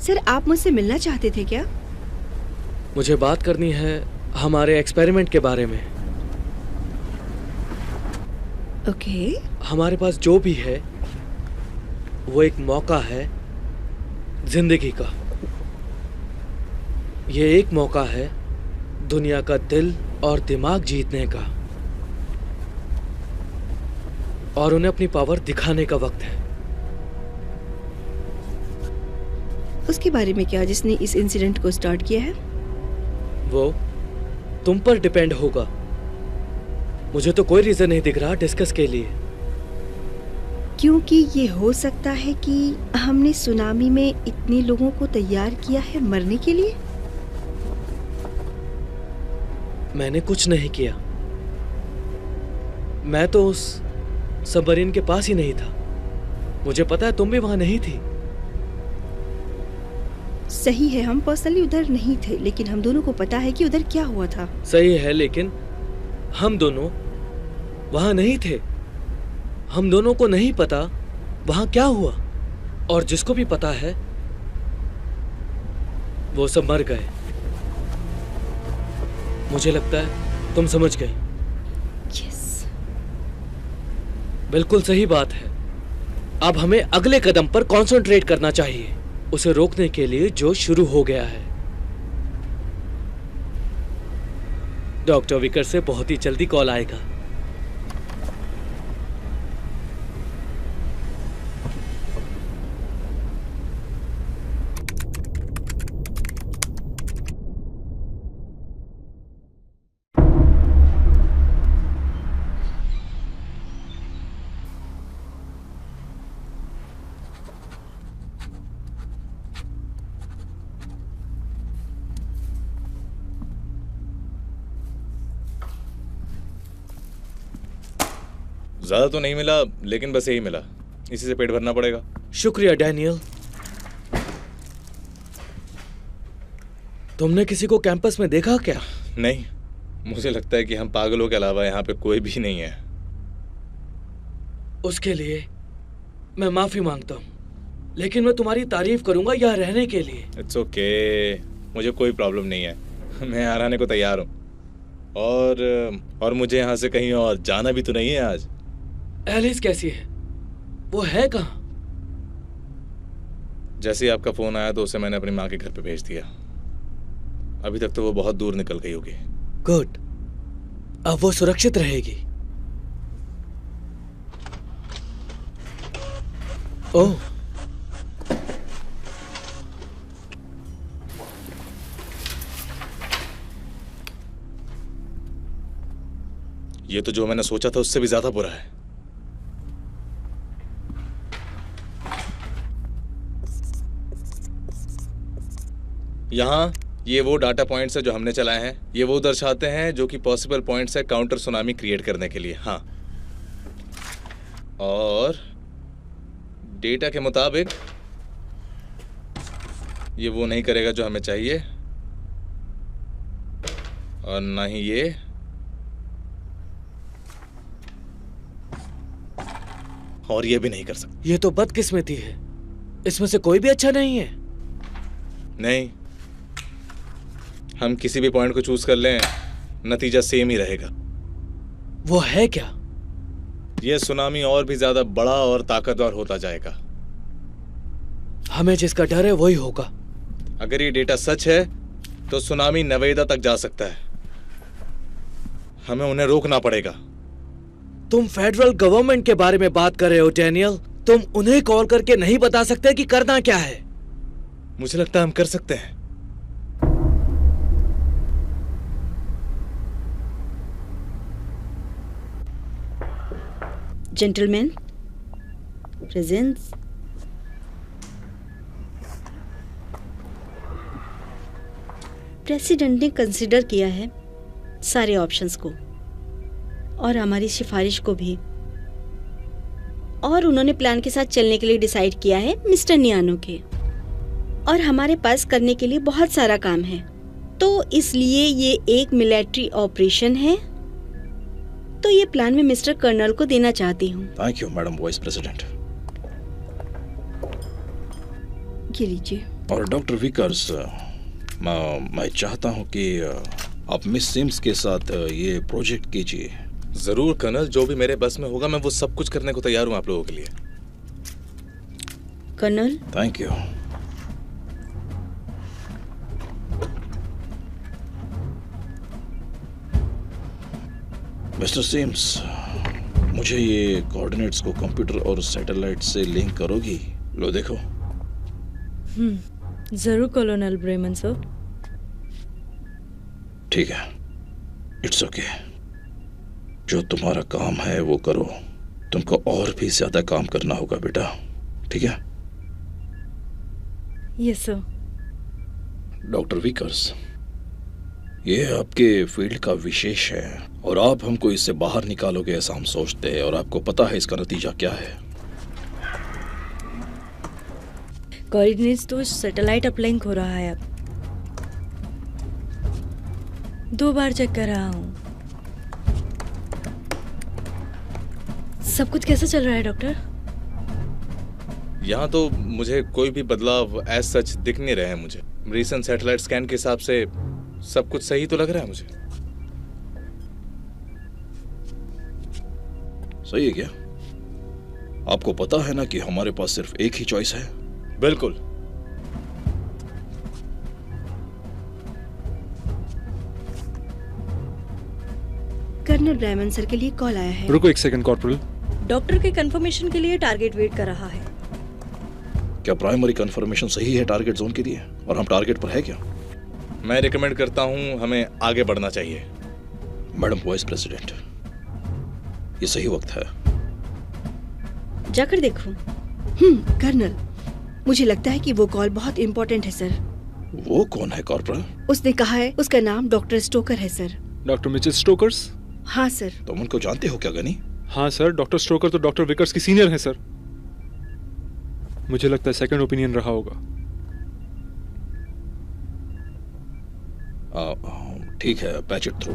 सर, आप मुझसे मिलना चाहते थे क्या? मुझे बात करनी है हमारे एक्सपेरिमेंट के बारे में। ओके। हमारे पास जो भी है वो एक मौका है जिंदगी का। ये एक मौका है दुनिया का दिल और दिमाग जीतने का, और उन्हें अपनी पावर दिखाने का वक्त है। उसके बारे में क्या, जिसने इस इंसिडेंट को स्टार्ट किया है? वो तुम पर डिपेंड होगा। मुझे तो कोई रीजन नहीं दिख रहा डिस्कस के लिए। क्योंकि ये हो सकता है कि हमने सुनामी में इतने लोगों को तैयार किया है मरने के लिए। मैंने कुछ नहीं किया, मैं तो उस सबमरीन के पास ही नहीं था। मुझे पता है तुम भी वहां नहीं थी। सही है, हम पर्सनली उधर नहीं थे, लेकिन हम दोनों को पता है कि उधर क्या हुआ था। सही है, लेकिन हम दोनों वहां नहीं थे। हम दोनों को नहीं पता वहां क्या हुआ, और जिसको भी पता है वो सब मर गए। मुझे लगता है तुम समझ गई। यस, बिल्कुल सही बात है। अब हमें अगले कदम पर कंसंट्रेट करना चाहिए, उसे रोकने के लिए जो शुरू हो गया है। डॉक्टर विकर से बहुत ही जल्दी कॉल आएगा। ज्यादा तो नहीं मिला, लेकिन बस यही मिला, इसी से पेट भरना पड़ेगा। शुक्रिया डैनियल। तुमने किसी को कैंपस में देखा क्या? नहीं, मुझे लगता है कि हम पागलों के अलावा यहाँ पे कोई भी नहीं है। उसके लिए मैं माफी मांगता हूँ, लेकिन मैं तुम्हारी तारीफ करूंगा यहाँ रहने के लिए। इट्स ओके, मुझे कोई प्रॉब्लम नहीं है, मैं यहाँ रहने को तैयार हूँ। और मुझे यहाँ से कहीं और जाना भी तो नहीं है आज। एलिस कैसी है? वो है कहाँ? जैसे ही आपका फोन आया तो उसे मैंने अपनी माँ के घर पे भेज दिया। अभी तक तो वो बहुत दूर निकल गई होगी। गुड, अब वो सुरक्षित रहेगी। ओह, ये तो जो मैंने सोचा था उससे भी ज्यादा बुरा है। यहाँ ये वो डाटा पॉइंट्स है जो हमने चलाए हैं, ये वो दर्शाते हैं जो कि पॉसिबल पॉइंट्स है काउंटर सुनामी क्रिएट करने के लिए। हाँ, और डेटा के मुताबिक ये वो नहीं करेगा जो हमें चाहिए, और ना ही ये और ये भी नहीं कर सकता। ये तो बदकिस्मती है, इसमें से कोई भी अच्छा नहीं है। नहीं, हम किसी भी पॉइंट को चूज कर लें, नतीजा सेम ही रहेगा। वो है क्या? ये सुनामी और भी ज्यादा बड़ा और ताकतवर होता जाएगा। हमें जिसका डर है वही होगा। अगर ये डेटा सच है तो सुनामी नवेदा तक जा सकता है, हमें उन्हें रोकना पड़ेगा। तुम फेडरल गवर्नमेंट के बारे में बात कर रहे हो डैनियल, तुम उन्हें कॉल करके नहीं बता सकते कि करना क्या है? मुझे लगता है हम कर सकते हैं। Gentleman presence. प्रेसिडेंट ने कंसिडर किया है सारे ऑप्शंस को और हमारी सिफारिश को भी, और उन्होंने प्लान के साथ चलने के लिए डिसाइड किया है मिस्टर नियानो के। और हमारे पास करने के लिए बहुत सारा काम है, तो इसलिए ये एक मिलिट्री ऑपरेशन है, तो ये प्लान मैं मिस्टर कर्नल को देना चाहती हूँ। Thank you madam vice president. ये लीजिए। और डॉक्टर विकर्स, मैं चाहता हूँ कि आप मिस सिम्स के साथ ये प्रोजेक्ट कीजिए। जरूर कर्नल, जो भी मेरे बस में होगा मैं वो सब कुछ करने को तैयार हूँ आप लोगों के लिए। Colonel. Thank you. Mister Sims, मुझे ये कोऑर्डिनेट्स को कंप्यूटर और सैटेलाइट से लिंक करोगी? लो देखो। जरूर कॉलोनल ब्रेमन सर। ठीक है, इट्स ओके। जो तुम्हारा काम है वो करो, तुमको और भी ज्यादा काम करना होगा बेटा, ठीक है? Yes sir. डॉक्टर विकर्स, ये आपके फील्ड का विशेष है और आप हमको इससे बाहर निकालोगे ऐसा हम सोचते हैं, और आपको पता है इसका नतीजा क्या है। कोऑर्डिनेट्स तो सैटेलाइट अपलिंक हो रहा है। अब 2 बार चेक कर रहा हूँ। सब कुछ कैसा चल रहा है डॉक्टर? यहाँ तो मुझे कोई भी बदलाव एज सच दिख नहीं रहे हैं। मुझे रीसेंट सैटेलाइट स्कैन के हिसाब से सब कुछ सही तो लग रहा है मुझे। सही है क्या? आपको पता है ना कि हमारे पास सिर्फ एक ही चॉइस है। बिल्कुल। कर्नल ब्रायमन सर के लिए कॉल आया है। रुको एक सेकंड कॉर्पोरल। डॉक्टर के कंफर्मेशन के लिए टारगेट वेट कर रहा है। क्या प्राइमरी कंफर्मेशन सही है टारगेट जोन के लिए, और हम टारगेट पर है क्या? मैं रिकमेंड करता हूँ हमें आगे बढ़ना चाहिए। मैडम वाइस प्रेसिडेंट, ये सही वक्त है। जाकर देखो। कर्नल, मुझे लगता है कि वो कॉल बहुत इम्पोर्टेंट है सर। वो कौन है कॉर्पोरल? उसने कहा है उसका नाम डॉक्टर स्टोकर है सर। Doctor Michael Stokers? हाँ सर। तुम उनको जानते हो क्या गनी? हाँ सर, डॉक्टर स्टोकर तो डॉक्टर विकर्स की सीनियर हैं सर। मुझे लगता है सेकंड ओपिनियन रहा होगा। ठीक है, पैच इट थ्रू।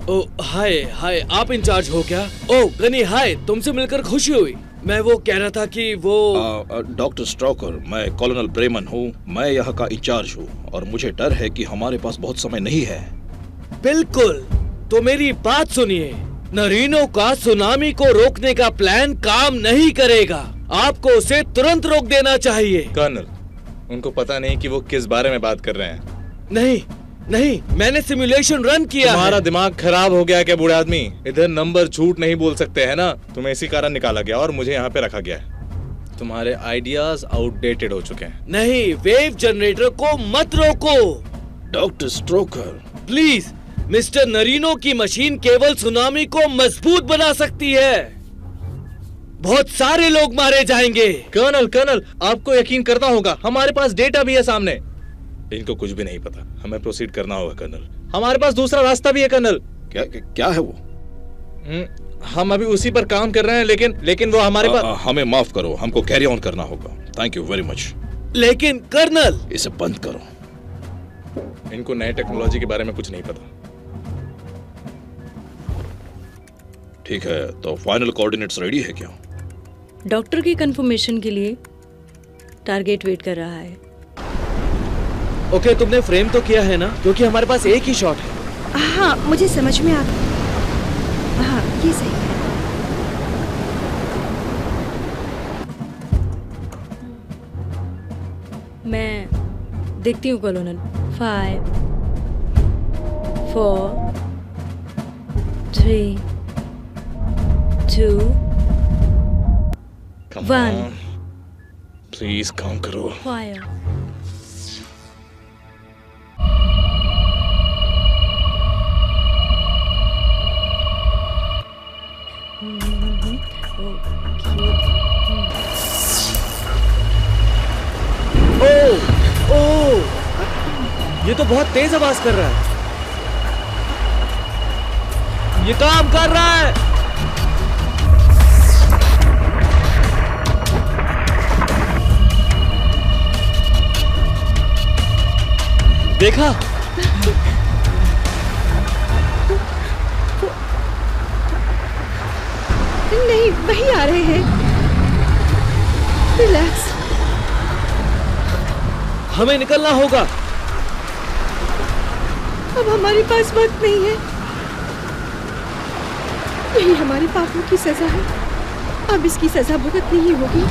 ओ हाय हाय, आप इंचार्ज हो क्या? ओ गनी हाय, तुमसे मिलकर खुशी हुई। मैं वो कह रहा था कि वो डॉक्टर स्ट्रोकर, मैं कॉलोनल ब्रेमन हूँ, मैं यहाँ का इंचार्ज हूँ और मुझे डर है कि हमारे पास बहुत समय नहीं है। बिल्कुल, तो मेरी बात सुनिए। नरीनो का सुनामी को रोकने का प्लान काम नहीं करेगा। आपको उसे तुरंत रोक देना चाहिए। कर्नल, उनको पता नहीं कि वो किस बारे में बात कर रहे हैं। नहीं नहीं, मैंने सिमुलेशन रन किया। तुम्हारा दिमाग खराब हो गया क्या बूढ़े आदमी? इधर नंबर झूठ नहीं बोल सकते है ना। तुम्हें इसी कारण निकाला गया और मुझे यहाँ पे रखा गया है। तुम्हारे आइडियाज आउटडेटेड हो चुके हैं। नहीं, वेव जनरेटर को मत रोको। डॉक्टर स्ट्रोकर प्लीज, मिस्टर नरीनो की मशीन केवल सुनामी को मजबूत बना सकती है। बहुत सारे लोग मारे जाएंगे। कर्नल कर्नल, आपको यकीन करना होगा, हमारे पास डेटा भी है सामने। इनको कुछ भी नहीं पता, हमें प्रोसीड करना होगा कर्नल। हमारे पास दूसरा रास्ता भी है कर्नल। क्या है वो? हम अभी उसी पर काम कर रहे हैं, लेकिन वो हमारे पास। हमें माफ करो, हमको कैरी ऑन करना होगा। Thank you very much. लेकिन कर्नल, इसे बंद करो। इनको नए टेक्नोलॉजी के बारे में कुछ नहीं पता। ठीक है, तो फाइनल कोऑर्डिनेट्स रेडी है क्या? डॉक्टर की कंफर्मेशन के लिए टारगेट वेट कर रहा है। ओके, तुमने फ्रेम तो किया है ना, क्योंकि हमारे पास एक ही शॉट है। हाँ, मुझे समझ में आ गया। हाँ, ये सही है। मैं देखती हूँ कॉलोनल। 5 4 3 2 1 प्लीज काम करो। फायर। ये तो बहुत तेज आवाज कर रहा है। ये काम कर रहा है। देखा? नहीं, वही आ रहे हैं। रिलैक्स। हमें निकलना होगा। अब हमारे पास वक्त नहीं है। यही हमारे पापों की सजा है। अब इसकी सजा भुगतनी ही होगी।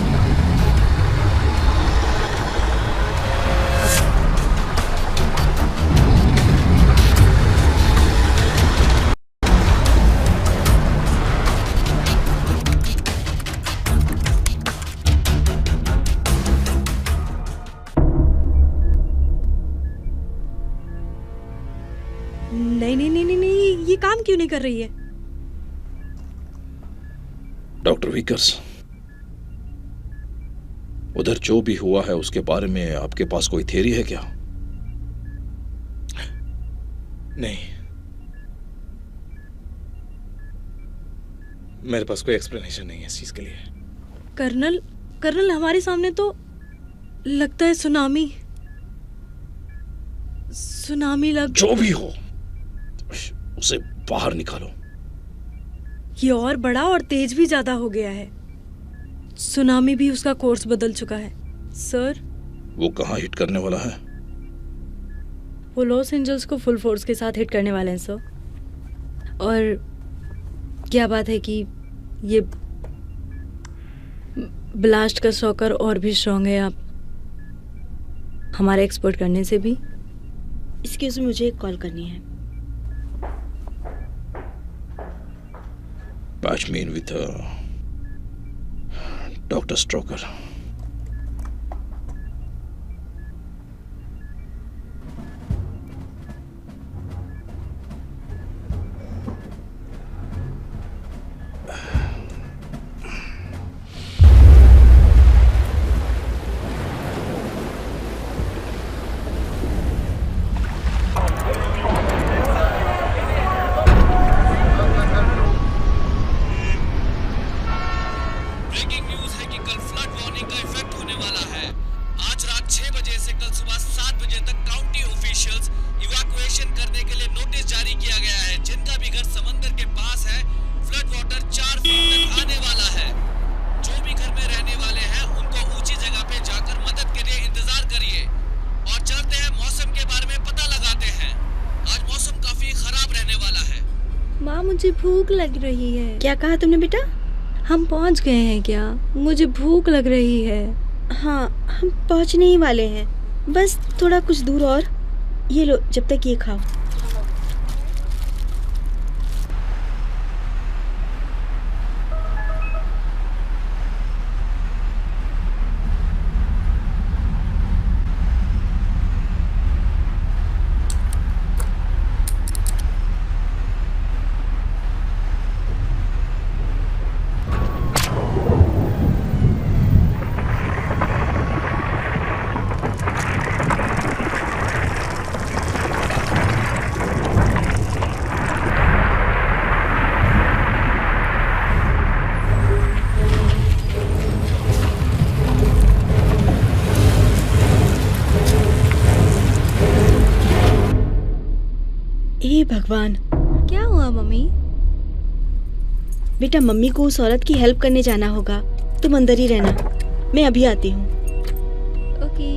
नहीं, ये काम क्यों नहीं कर रही है? डॉक्टर विकर्स, उधर जो भी हुआ है उसके बारे में आपके पास कोई थ्योरी है क्या? नहीं, मेरे पास कोई एक्सप्लेनेशन नहीं है इस चीज के लिए। कर्नल, हमारे सामने तो लगता है सुनामी लग। जो भी हो, उसे बाहर निकालो। ये और बड़ा और तेज भी ज्यादा हो गया है। सुनामी भी उसका कोर्स बदल चुका है। सर, वो कहाँ हिट करने वाला है? वो लॉस एंजल्स को फुल फोर्स के साथ हिट करने वाले हैं सर। और क्या बात है कि ये ब्लास्ट का शॉकर और भी स्ट्रॉन्ग है आप हमारे एक्सपोर्ट करने से भी। एक्सक्यूज मी, मुझे एक कॉल करनी है। Patch me in with Dr. Stroker. मुझे भूख लग रही है। क्या कहा तुमने बेटा? हम पहुंच गए हैं क्या? मुझे भूख लग रही है। हाँ, हम पहुंचने ही वाले हैं, बस थोड़ा कुछ दूर और। ये लो, जब तक ये खाओ। भगवान, क्या हुआ मम्मी? बेटा मम्मी को उस औरत की हेल्प करने जाना होगा, तुम अंदर ही रहना, मैं अभी आती हूँ। ओके।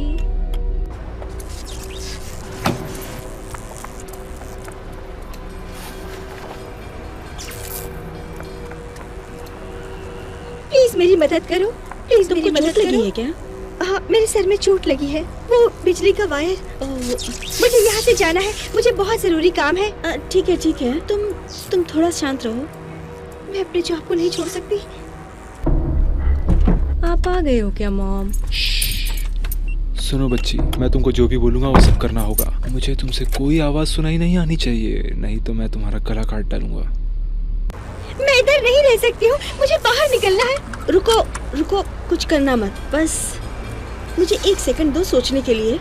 प्लीज मेरी मदद करो, प्लीज तुमको मेरी मदद चोट लगी करो। है क्या? हाँ, मेरे सर में चोट लगी है, वो बिजली का वायर। मुझे यहाँ से जाना है, मुझे बहुत जरूरी काम है। ठीक है ठीक है, तुम थोड़ा शांत रहो। मैं अपने जॉब को नहीं छोड़ सकती। आप आ गए हो क्या मॉम? सुनो बच्ची, मैं तुमको जो भी बोलूंगा वो सब करना होगा। मुझे तुमसे कोई आवाज सुनाई नहीं आनी चाहिए, नहीं तो मैं तुम्हारा गला काट डालूंगा। मैं इधर नहीं रह सकती हूँ, मुझे बाहर निकलना है। रुको रुको, कुछ करना मत, बस मुझे 1 सेकंड दो सोचने के लिए।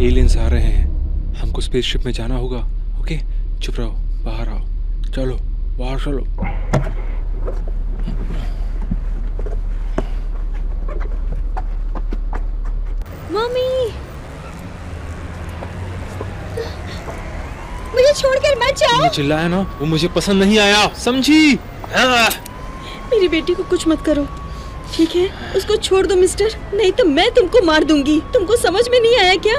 एलियंस आ रहे हैं, हमको स्पेसशिप में जाना होगा। ओके, चुप रहो, बाहर आओ, चलो बाहर चलो। मम्मी, मुझे छोड़कर मत जाओ। तुमने चिल्लाया ना, वो मुझे पसंद नहीं आया, समझी? मेरी बेटी को कुछ मत करो, ठीक है? उसको छोड़ दो मिस्टर, नहीं तो मैं तुमको मार दूंगी। तुमको समझ में नहीं आया क्या?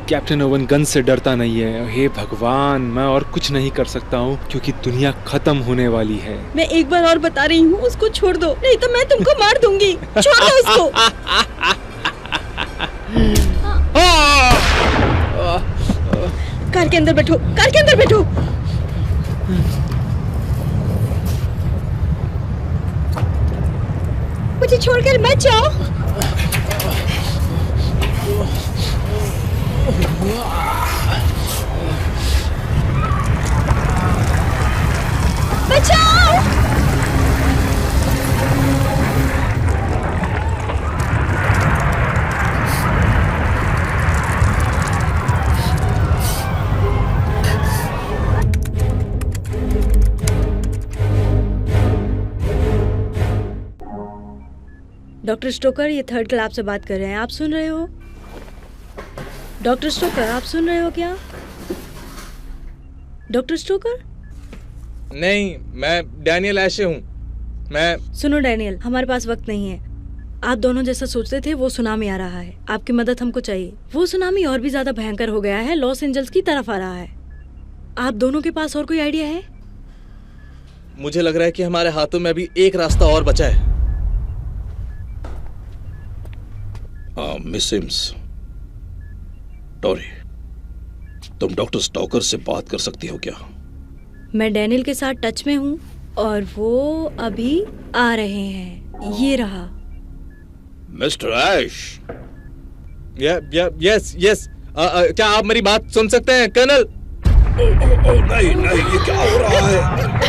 कैप्टन ओवन गन से डरता नहीं है। हे भगवान, मैं और कुछ नहीं कर सकता हूँ क्योंकि दुनिया खत्म होने वाली है। मैं एक बार और बता रही हूँ, उसको छोड़ दो, नहीं तो मैं तुमको मार दूंगी। छोड़ दो उसको। कार के अंदर बैठो, कार के अंदर बैठो। मुझे छोड़कर मत जाओ। बचाओ। डॉक्टर स्टोकर, ये 3rd क्लास से बात कर रहे हैं, आप सुन रहे हो? डॉक्टर स्टोकर, आप सुन रहे हो क्या? Doctor Stoker? नहीं, मैं डैनियल एशे हूँ। मैं सुनो डैनियल, हमारे पास वक्त नहीं है। आप दोनों जैसा सोचते थे, वो सुनामी आ रहा है, आपकी मदद हमको चाहिए। वो सुनामी और भी ज्यादा भयंकर हो गया है, लॉस एंजल्स की तरफ आ रहा है। आप दोनों के पास और कोई आइडिया है? मुझे लग रहा है कि हमारे हाथों में अभी एक रास्ता और बचा है। मिस सिम्स, टॉरी, तुम डॉक्टर स्टोकर से बात कर सकती हो क्या? मैं डैनियल के साथ टच में हूँ और वो अभी आ रहे हैं। ये रहा। मिस्टर ऐश। यस। क्या आप मेरी बात सुन सकते हैं कर्नल? नहीं, ये क्या हो रहा है?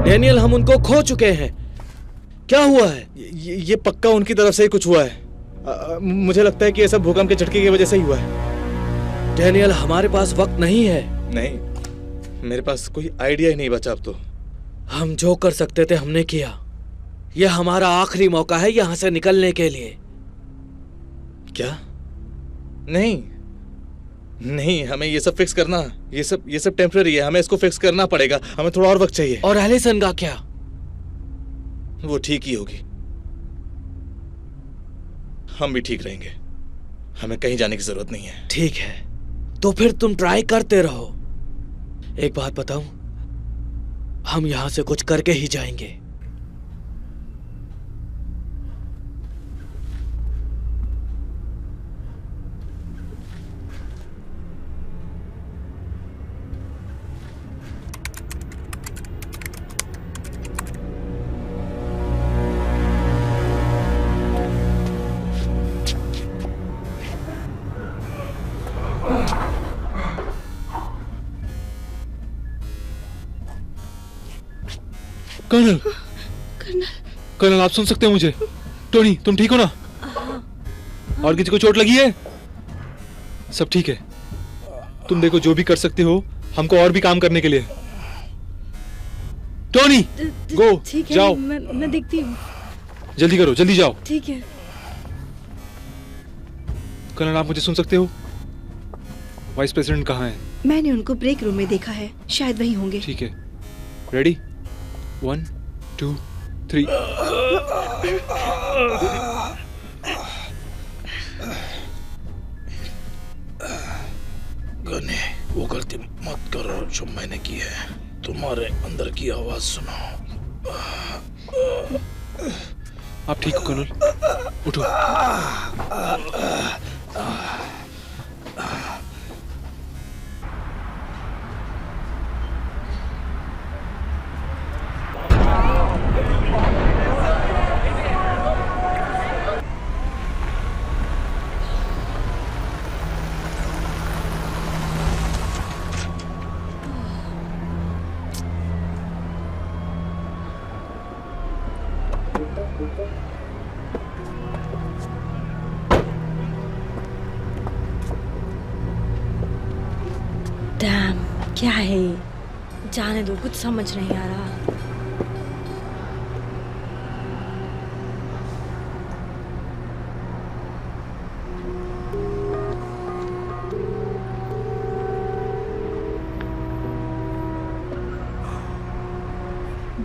डैनियल, हम उनको खो चुके हैं। क्या हुआ है? ये पक्का उनकी तरफ से ही कुछ हुआ है। मुझे लगता है कि ये सब भूकंप के झटके की वजह से ही हुआ है। डैनियल, हमारे पास वक्त नहीं है। नहीं, मेरे पास कोई आइडिया ही नहीं बचा अब तो। हम जो कर सकते थे हमने किया। यह हमारा आखिरी मौका है यहाँ से निकलने के लिए। क्या? नहीं, हमें ये सब फिक्स करना, ये सब टेम्पररी है, हमें इसको फिक्स करना पड़ेगा, हमें थोड़ा और वक्त चाहिए। और एलिसन का क्या? वो ठीक ही होगी, हम भी ठीक रहेंगे, हमें कहीं जाने की जरूरत नहीं है। ठीक है, तो फिर तुम ट्राई करते रहो। एक बात बताऊं, हम यहां से कुछ करके ही जाएंगे। कर्नल, कर्नल, कर्नल आप सुन सकते हैं मुझे? टोनी तुम ठीक हो ना? और किसी को चोट लगी है? सब ठीक है। तुम देखो जो भी कर सकते हो हमको और भी काम करने के लिए। टोनी गो, ठीक है, जाओ। मैं देखती हूँ। जल्दी करो, जल्दी जाओ। ठीक है। कर्नल आप मुझे सुन सकते हो? वाइस प्रेसिडेंट कहाँ है? मैंने उनको ब्रेक रूम में देखा है, शायद वही होंगे। ठीक है, रेडी? 1 2 3। गने, वो गलती मत करो जो मैंने की है। तुम्हारे अंदर की आवाज सुनो। आप ठीक हो कर्नल? उठो। डैम, क्या है ये? जाने दो, कुछ समझ नहीं आ रहा।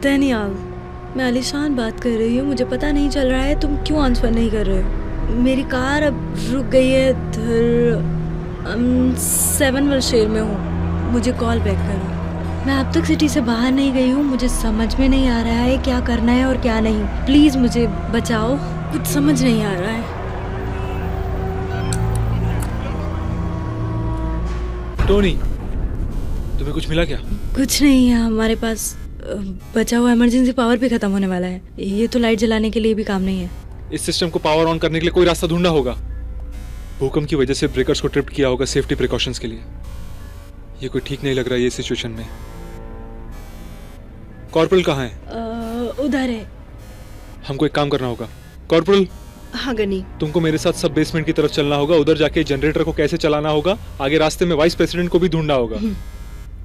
डैनियल, मैं आलिशान बात कर रही हूँ, मुझे पता नहीं चल रहा है तुम क्यों आंसर नहीं कर रहे हो। मेरी कार अब रुक गई है इधर 7 वर्षेर में हूँ, मुझे कॉल बैक करो। मैं अब तक सिटी से बाहर नहीं गई हूँ, मुझे समझ में नहीं आ रहा है क्या करना है और क्या नहीं। प्लीज मुझे बचाओ, कुछ समझ नहीं आ रहा है। टोनी तुम्हें कुछ मिला क्या? कुछ नहीं है हमारे पास, बचा हुआ इमरजेंसी पावर भी खत्म होने वाला है। ये तो लाइट जलाने के लिए भी काम नहीं है। इस सिस्टम को पावर ऑन करने के लिए कोई रास्ता ढूंढना होगा। भूकंप की वजह से ब्रेकर्स को ट्रिप किया होगा सेफ्टी प्रिकॉशंस के लिए। ये कोई ठीक नहीं लग रहा है ये सिचुएशन में। कॉर्पोरल कहाँ है? उधर है। हमको एक काम करना होगा। कॉर्पोरल। हाँ गनी। तुमको मेरे साथ सब बेसमेंट की तरफ चलना होगा। उधर जाके जनरेटर को कैसे चलाना होगा, आगे रास्ते में वाइस प्रेसिडेंट को भी ढूंढना होगा।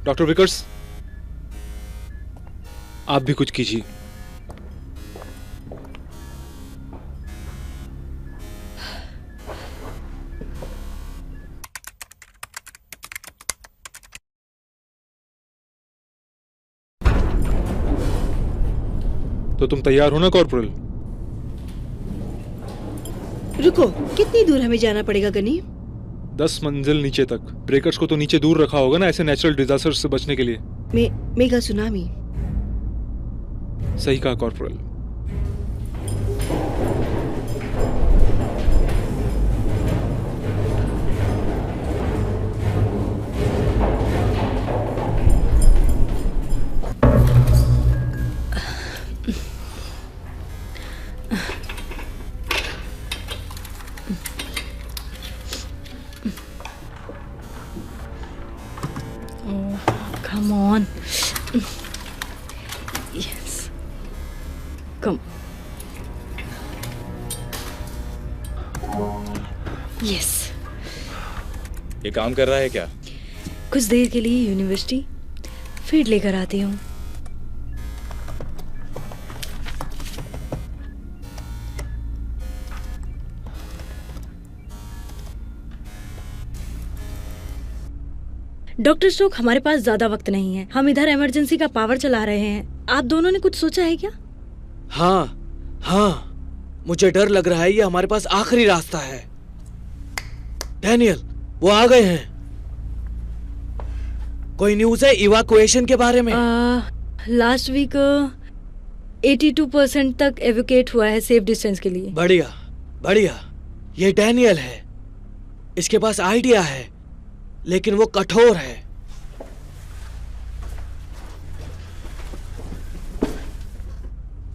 डॉक्टर विकर्स आप भी कुछ कीजिए। तो तुम तैयार हो ना कॉर्पोरल? रुको, कितनी दूर हमें जाना पड़ेगा गनी? 10 मंजिल नीचे तक। ब्रेकर्स को तो नीचे दूर रखा होगा ना, ऐसे नेचुरल डिजास्टर से बचने के लिए। Mega tsunami. सही कहा corporal. Come on. Yes. Come. Yes. ये काम कर रहा है क्या? कुछ देर के लिए यूनिवर्सिटी, फिर लेकर आती हूँ। डॉक्टर स्टोक, हमारे पास ज्यादा वक्त नहीं है। हम इधर इमरजेंसी का पावर चला रहे हैं। आप दोनों ने कुछ सोचा है क्या? हाँ, मुझे डर लग रहा है ये हमारे पास आखिरी रास्ता है। डैनियल, वो आ गए हैं। कोई न्यूज़ है इवैक्यूएशन के बारे में? लास्ट वीक 82% तक एवोकेट हुआ है सेफ डिस्टेंस के लिए। बढ़िया बढ़िया। ये डैनियल है, इसके पास आइडिया है, लेकिन वो कठोर है।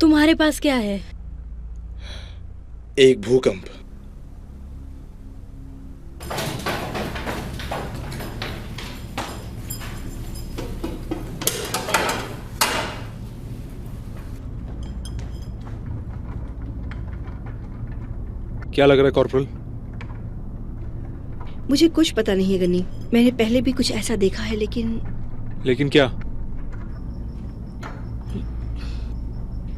तुम्हारे पास क्या है? एक भूकंप। क्या लग रहा है कॉर्पोरल? मुझे कुछ पता नहीं है गनी। मैंने पहले भी कुछ ऐसा देखा है, लेकिन क्या?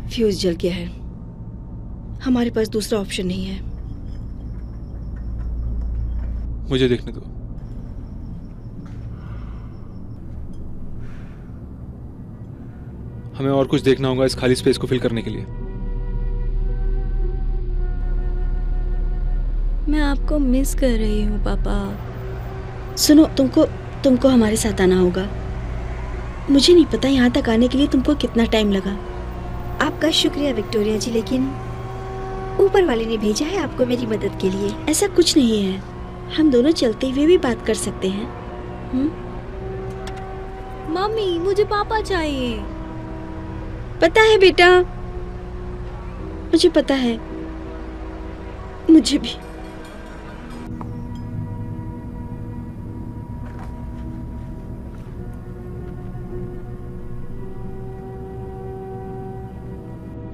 फ्यूज जल गया है। हमारे पास दूसरा ऑप्शन नहीं है। मुझे देखने दो। हमें और कुछ देखना होगा इस खाली स्पेस को फिल करने के लिए। मैं आपको मिस कर रही हूँ पापा। सुनो, तुमको हमारे साथ आना होगा। मुझे नहीं पता यहाँ तक आने के लिए तुमको कितना टाइम लगा। आपका शुक्रिया विक्टोरिया जी, लेकिन ऊपर वाले ने भेजा है आपको मेरी मदद के लिए। ऐसा कुछ नहीं है, हम दोनों चलते हुए भी बात कर सकते हैं। मम्मी, मुझे पापा चाहिए। पता है बेटा, मुझे पता है। मुझे भी।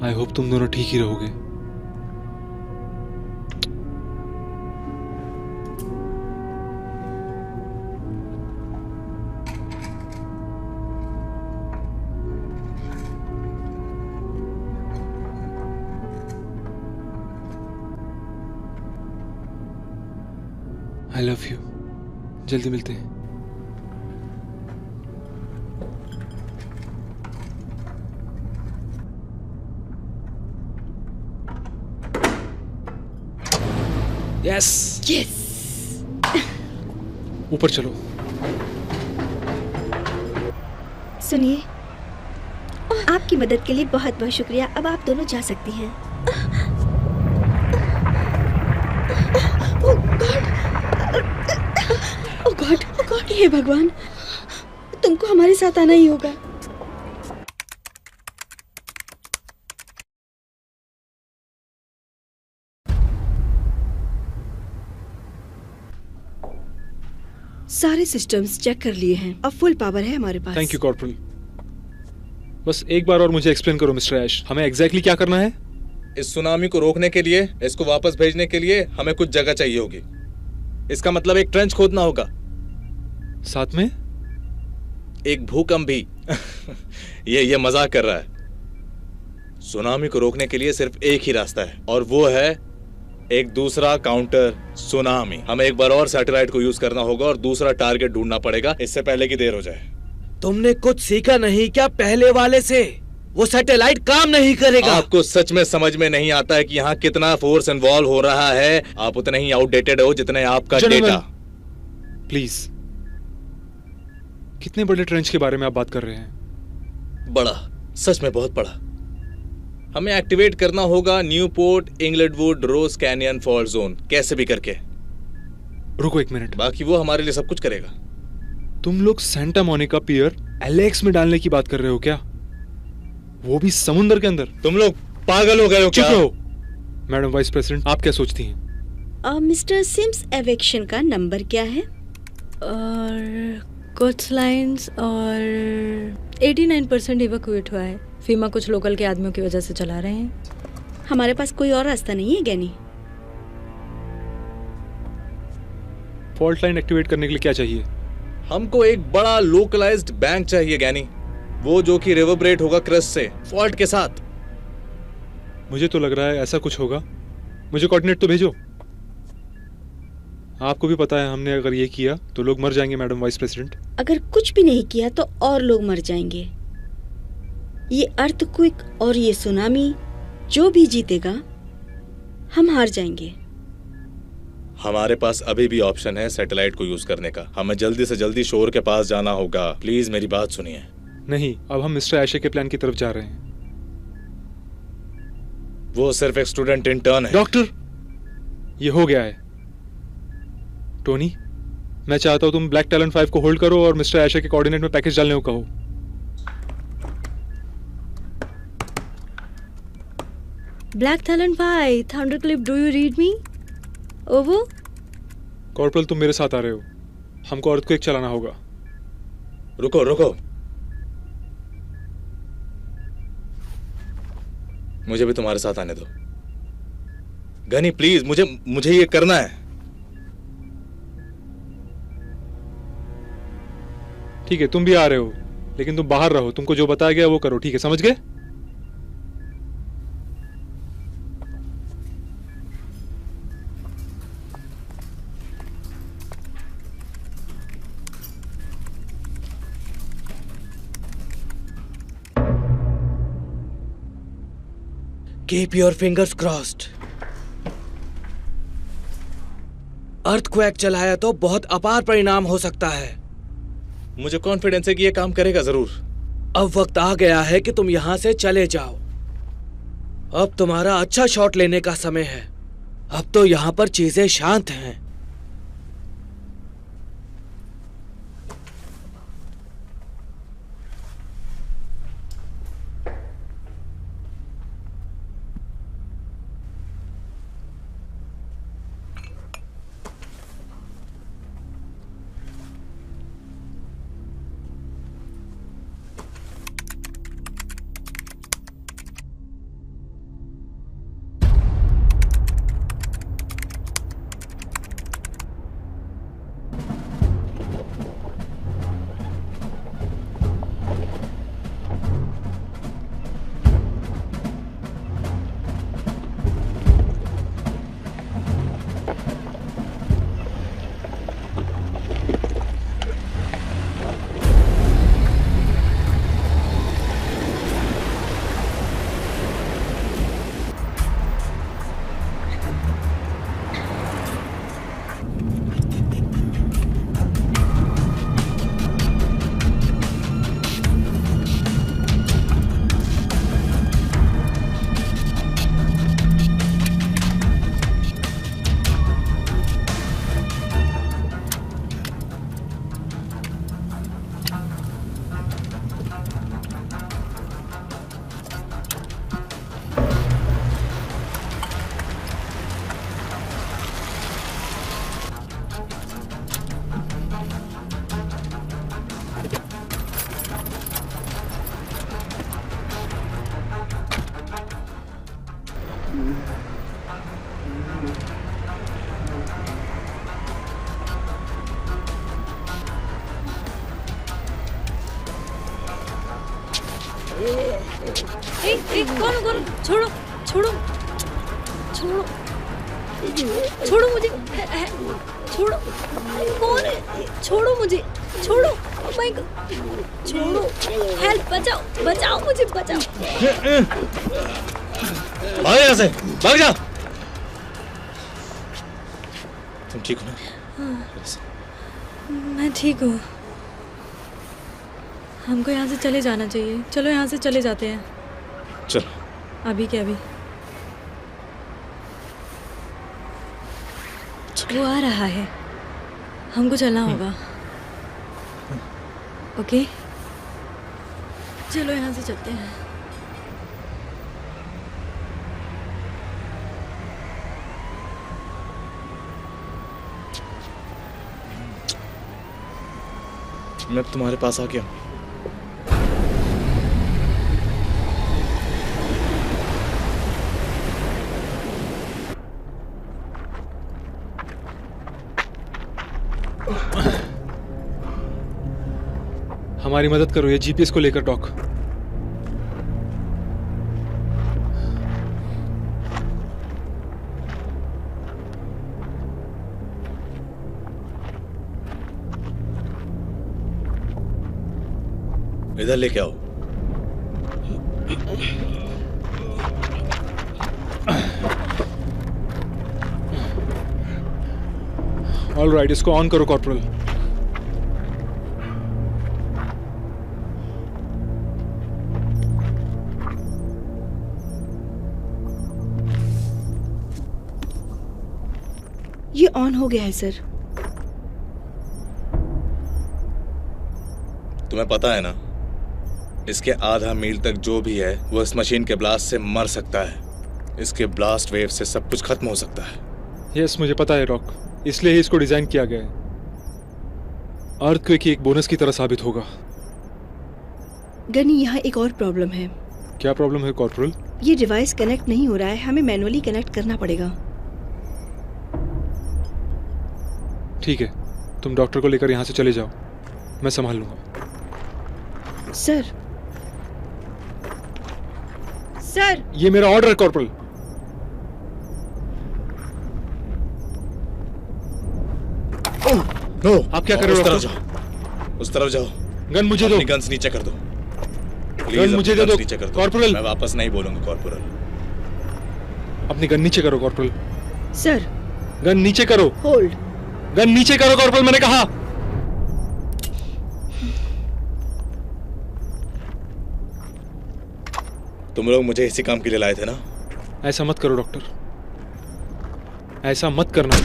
आई होप तुम दोनों ठीक ही रहोगे। I love you. जल्दी मिलते हैं। Yes yes. ऊपर चलो। सुनिए, आपकी मदद के लिए बहुत बहुत शुक्रिया। अब आप दोनों जा सकती हैं। ओह गॉड, हे भगवान, तुमको हमारे साथ आना ही होगा। सारे सिस्टम्स चेक कर लिए हैं। अब फुल पावर है हमारे पास। Thank you corporal. बस एक बार और मुझे एक्सप्लेन करो मिस्टर ऐश, हमें एग्जैक्टली क्या करना है? इस सुनामी को रोकने के लिए, इसको वापस भेजने के लिए हमें कुछ जगह चाहिए होगी। इसका मतलब एक ट्रेंच खोदना होगा, साथ में एक भूकंप भी। ये मजाक कर रहा है। सुनामी को रोकने के लिए सिर्फ एक ही रास्ता है, और वो है एक दूसरा काउंटर सुनामी। हमें एक बार और सैटेलाइट को यूज करना होगा और दूसरा टारगेट ढूंढना पड़ेगा, इससे पहले कि देर हो जाए। तुमने कुछ सीखा नहीं क्या पहले वाले से? वो सैटेलाइट काम नहीं करेगा। आपको सच में समझ में नहीं आता है कि यहाँ कितना फोर्स इन्वॉल्व हो रहा है। आप उतने ही आउटडेटेड हो जितने आपका डेटा। प्लीज, कितने बड़े ट्रेंच के बारे में आप बात कर रहे हैं? बड़ा, सच में बहुत बड़ा। हमें एक्टिवेट करना होगा न्यूपोर्ट इंग्लेडवुड रोज कैनियन फॉल्ट जोन, कैसे भी करके। रुको एक मिनट। बाकी वो हमारे लिए सब कुछ करेगा। तुम लोग सेंटा मोनिका पियर एलेक्स में डालने की बात कर रहे हो क्या? वो भी समुद्र के अंदर? तुम लोग पागल हो गए हो क्या? चुप रहो। मैडम वाइस प्रेसिडेंट, आप क्या सोचती हैं? मिस्टर सिम्स एवेक्शन का नंबर क्या है? और कुछ लाइंस और 89% इवैक्यूएट हुआ है। फीमा कुछ लोकल के आदमियों की वजह से चला रहे हैं। हमारे पास कोई और रास्ता नहीं है गैनी। फॉल्ट लाइन एक्टिवेट करने के लिए क्या चाहिए? हमको एक बड़ा लोकलाइज्ड बैंक चाहिए गैनी, वो जो कि रिवर्बरेट होगा क्रस्ट से, फॉल्ट के साथ। मुझे तो लग रहा है ऐसा कुछ होगा। मुझे कोऑर्डिनेट तो भेजो। आपको भी पता है हमने अगर ये किया तो लोग मर जाएंगे मैडम वाइस प्रेसिडेंट। अगर कुछ भी नहीं किया तो और लोग मर जाएंगे। ये अर्थक्वेक और ये सुनामी, जो भी जीतेगा हम हार जाएंगे। हमारे पास अभी भी ऑप्शन है सैटेलाइट को यूज करने का। हमें जल्दी से जल्दी शोर के पास जाना होगा। प्लीज मेरी बात सुनिए। नहीं, अब हम मिस्टर ऐशे के प्लान की तरफ जा रहे हैं। वो सिर्फ एक स्टूडेंट इंटर्न है। डॉक्टर, ये हो गया है। टोनी, मैं चाहता हूं तुम ब्लैक टैलेंट 5 को होल्ड करो और मिस्टर ऐशे के कोऑर्डिनेट में पैकेज डालने को कहो। Black talent 5, thunderclip, do you read me? Over. Corporal, तुम मेरे साथ आ रहे हो। हमको अर्थक्वेक चलाना होगा। रुको रुको, मुझे भी तुम्हारे साथ आने दो। गनी प्लीज, मुझे ये करना है। ठीक है, तुम भी आ रहे हो, लेकिन तुम बाहर रहो। तुमको जो बताया गया वो करो, ठीक है? समझ गए? Keep your fingers crossed. Earthquake चलाया तो बहुत अपार परिणाम हो सकता है। मुझे कॉन्फिडेंस है कि ये काम करेगा जरूर। अब वक्त आ गया है कि तुम यहाँ से चले जाओ। अब तुम्हारा अच्छा शॉट लेने का समय है। अब तो यहाँ पर चीजें शांत हैं। कौन? छोड़ो छोड़ो छोड़ो छोड़ो मुझे, छोड़ो। कौन है? छोड़ो मुझे, छोड़ो। माय गॉड, छोड़ो। हेल्प, बचाओ मुझे, बचाओ। भाग यहाँ से, भाग जा। तुम ठीक हो ना? मैं ठीक हूँ। हमको यहाँ से चले जाना चाहिए। चलो यहाँ से चले जाते हैं। चलो। अभी क्या? अभी वो आ रहा है, हमको चलना होगा। ओके, चलो यहाँ से चलते हैं। मैं तुम्हारे पास आ गया। हमारी मदद करो ये जीपीएस को लेकर, डॉक। इधर लेके आओ। ऑलराइट, इसको ऑन करो कॉर्पोरल। ये ऑन हो गया है सर। तुम्हें पता है ना, इसके आधा मील तक जो भी है वो इस मशीन के ब्लास्ट से मर सकता है। इसके ब्लास्ट वेव से सब कुछ खत्म हो सकता है। यस, मुझे पता है डॉक, इसलिए ही इसको डिजाइन किया गया है। अर्थक्वेक की एक बोनस की तरह साबित होगा। गनी, यहाँ एक और प्रॉब्लम है। क्या प्रॉब्लम है कॉर्पोरल? ये डिवाइस कनेक्ट नहीं हो रहा है, हमें मैनुअली कनेक्ट करना पड़ेगा। ठीक है, तुम डॉक्टर को लेकर यहाँ से चले जाओ, मैं संभाल लूंगा। सर, सर, ये मेरा ऑर्डर है कॉर्पोरल। नो, आप क्या कर रहे हो? उस तरफ जाओ, उस तरफ जाओ। गन मुझे दो। अपनी गन्स नीचे कर दो। गन मुझे दे दो नीचे कर दो। कॉर्पोरल। मैं वापस नहीं बोलूंगा कॉर्पोरल। अपनी गन नीचे करो कॉर्पोरल। सर, गन नीचे करो। होल्ड। गन नीचे करो कॉर्पोरल, मैंने कहा। तुम लोग मुझे इसी काम के लिए लाए थे ना? ऐसा मत करो डॉक्टर, ऐसा मत करना।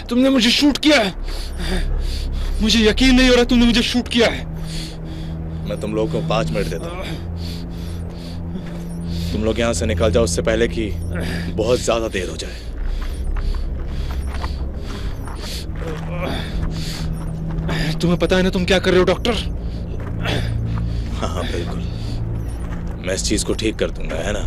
तुमने मुझे शूट किया है, मुझे यकीन नहीं हो रहा तुमने मुझे शूट किया है। मैं तुम लोगों को 5 मिनट देता हूं। तुम लोग यहां से निकल जाओ उससे पहले कि बहुत ज्यादा देर हो जाए। तुम्हें पता है ना तुम क्या कर रहे हो डॉक्टर? हाँ हाँ बिल्कुल, मैं इस चीज को ठीक कर दूंगा, है ना?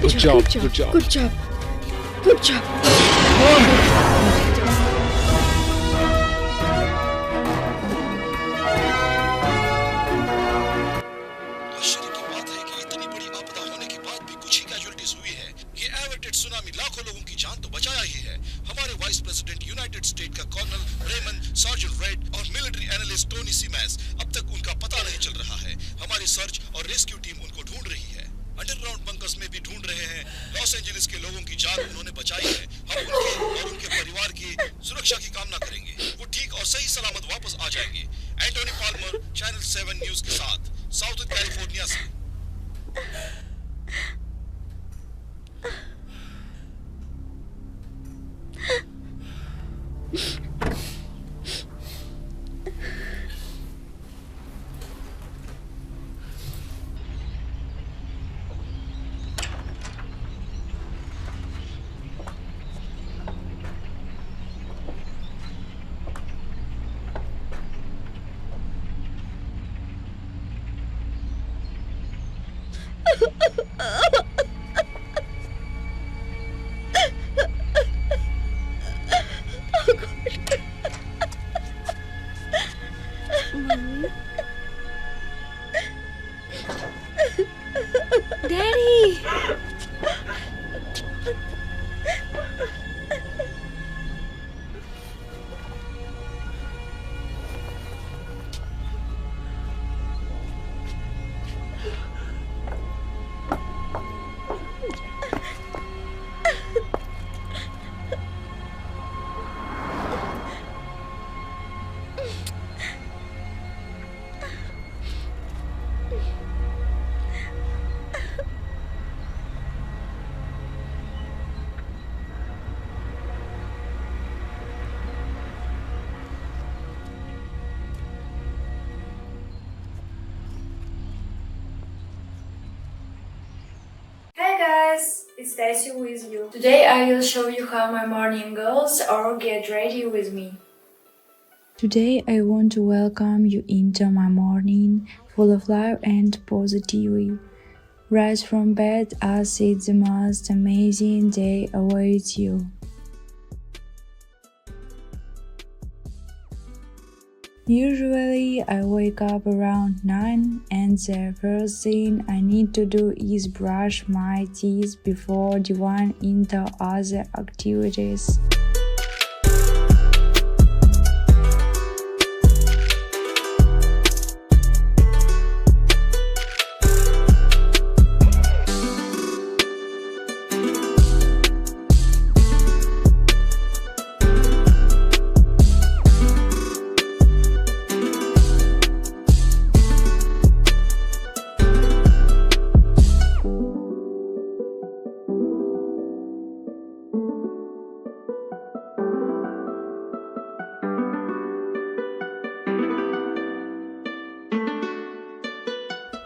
Good job. Good job. Good job. Good job. आश्चर्य की बात है कि इतनी बड़ी आपदा होने के बाद भी कुछ ही कैजुअलिटीज हुई है। ये एवर्टेड सुनामी लाखों लोगों की जान तो बचाया ही है। हमारे वाइस प्रेसिडेंट यूनाइटेड स्टेट का कर्नल रेमन सार्जेंट रेड और मिलिट्री एनालिस्ट टोनी सीमैस, अब तक उनका पता नहीं चल रहा है। हमारी सर्च और रेस्क्यू टीम उनको ढूंढ रही है। अंडरग्राउंड बंकर्स में भी ढूंढ रहे हैं। लॉस एंजलिस के लोगों की जान उन्होंने बचाई है। हम उनके और उनके परिवार की सुरक्षा की कामना करेंगे। वो ठीक और सही सलामत वापस आ जाएंगे। एंटोनी पाल्मर, चैनल 7 न्यूज के साथ, साउथ कैलिफोर्निया से। Daddy. Hey guys, it's Daisy with you. Today I will show you how my morning goes or get ready with me. Today I want to welcome you into my morning full of life and positivity. Rise from bed as it's the most amazing day awaits you. Usually I wake up around 9 and the first thing I need to do is brush my teeth before diving into other activities.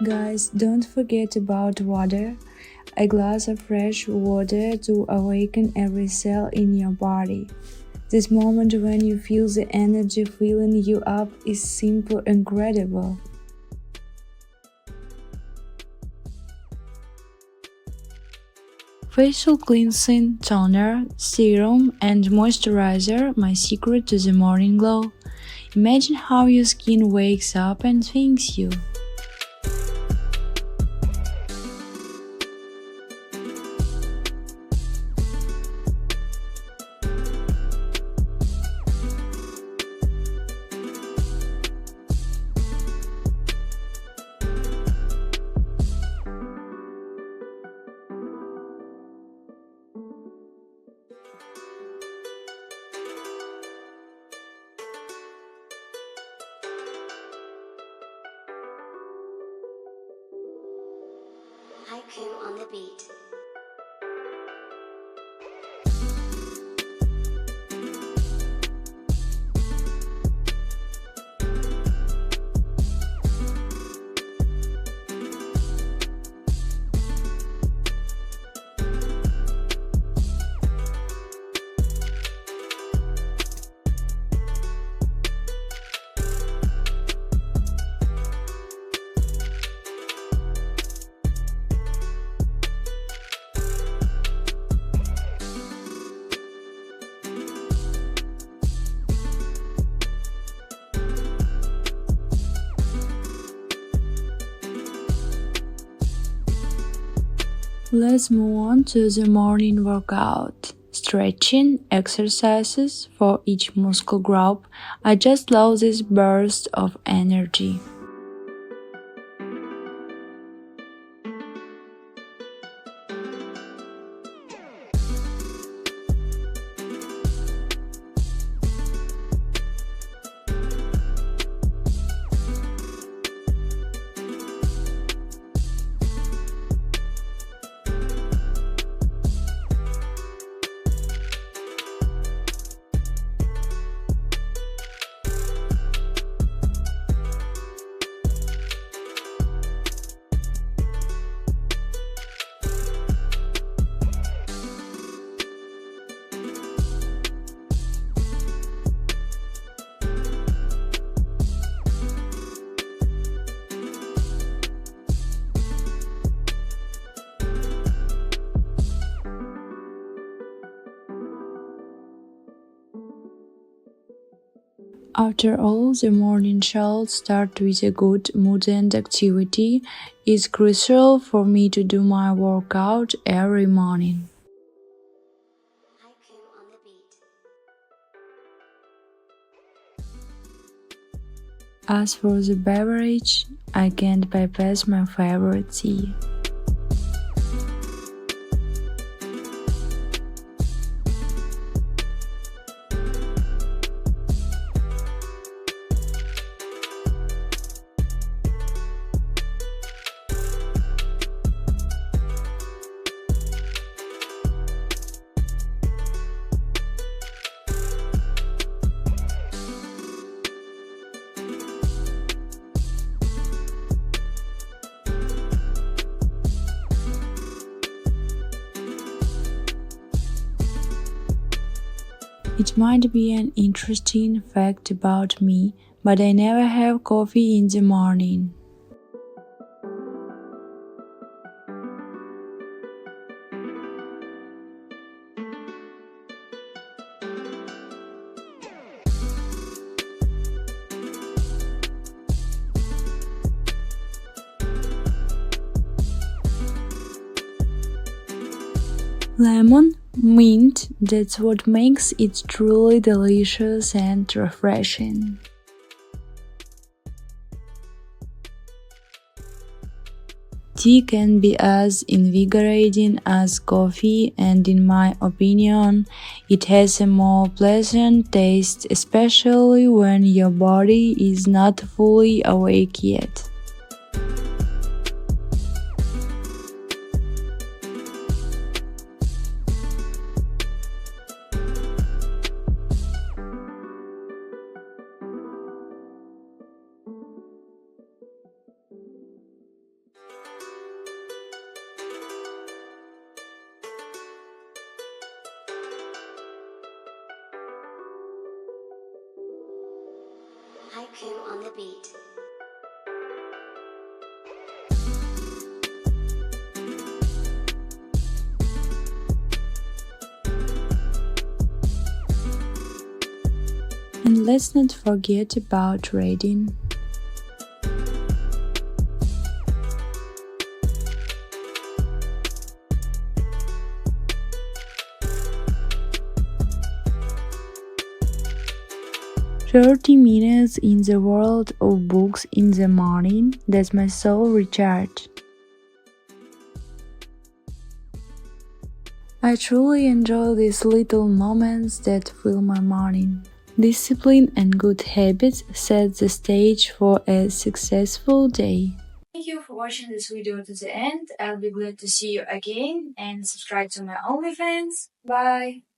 Guys, don't forget about water. A glass of fresh water to awaken every cell in your body. This moment when you feel the energy filling you up is simply incredible. Facial cleansing, toner, serum, and moisturizer, my secret to the morning glow. Imagine how your skin wakes up and thanks you. Haiku on the beat. Let's move on to the morning workout. Stretching exercises for each muscle group. I just love this burst of energy. After all, the morning shall start with a good mood, and activity is crucial for me to do my workout every morning. Haiku on the beat. As for the beverage, I can't bypass my favorite tea. It might be an interesting fact about me, but I never have coffee in the morning. Lemon, mint, that's what makes it truly delicious and refreshing. Tea can be as invigorating as coffee, and in my opinion, it has a more pleasant taste, especially when your body is not fully awake yet. Haiku on the beat. And let's not forget about reading. "30 minutes in the world of books in the morning, that's my soul recharge." I truly enjoy these little moments that fill my morning. Discipline and good habits set the stage for a successful day. Thank you for watching this video to the end. I'll be glad to see you again and subscribe to my OnlyFans. Bye!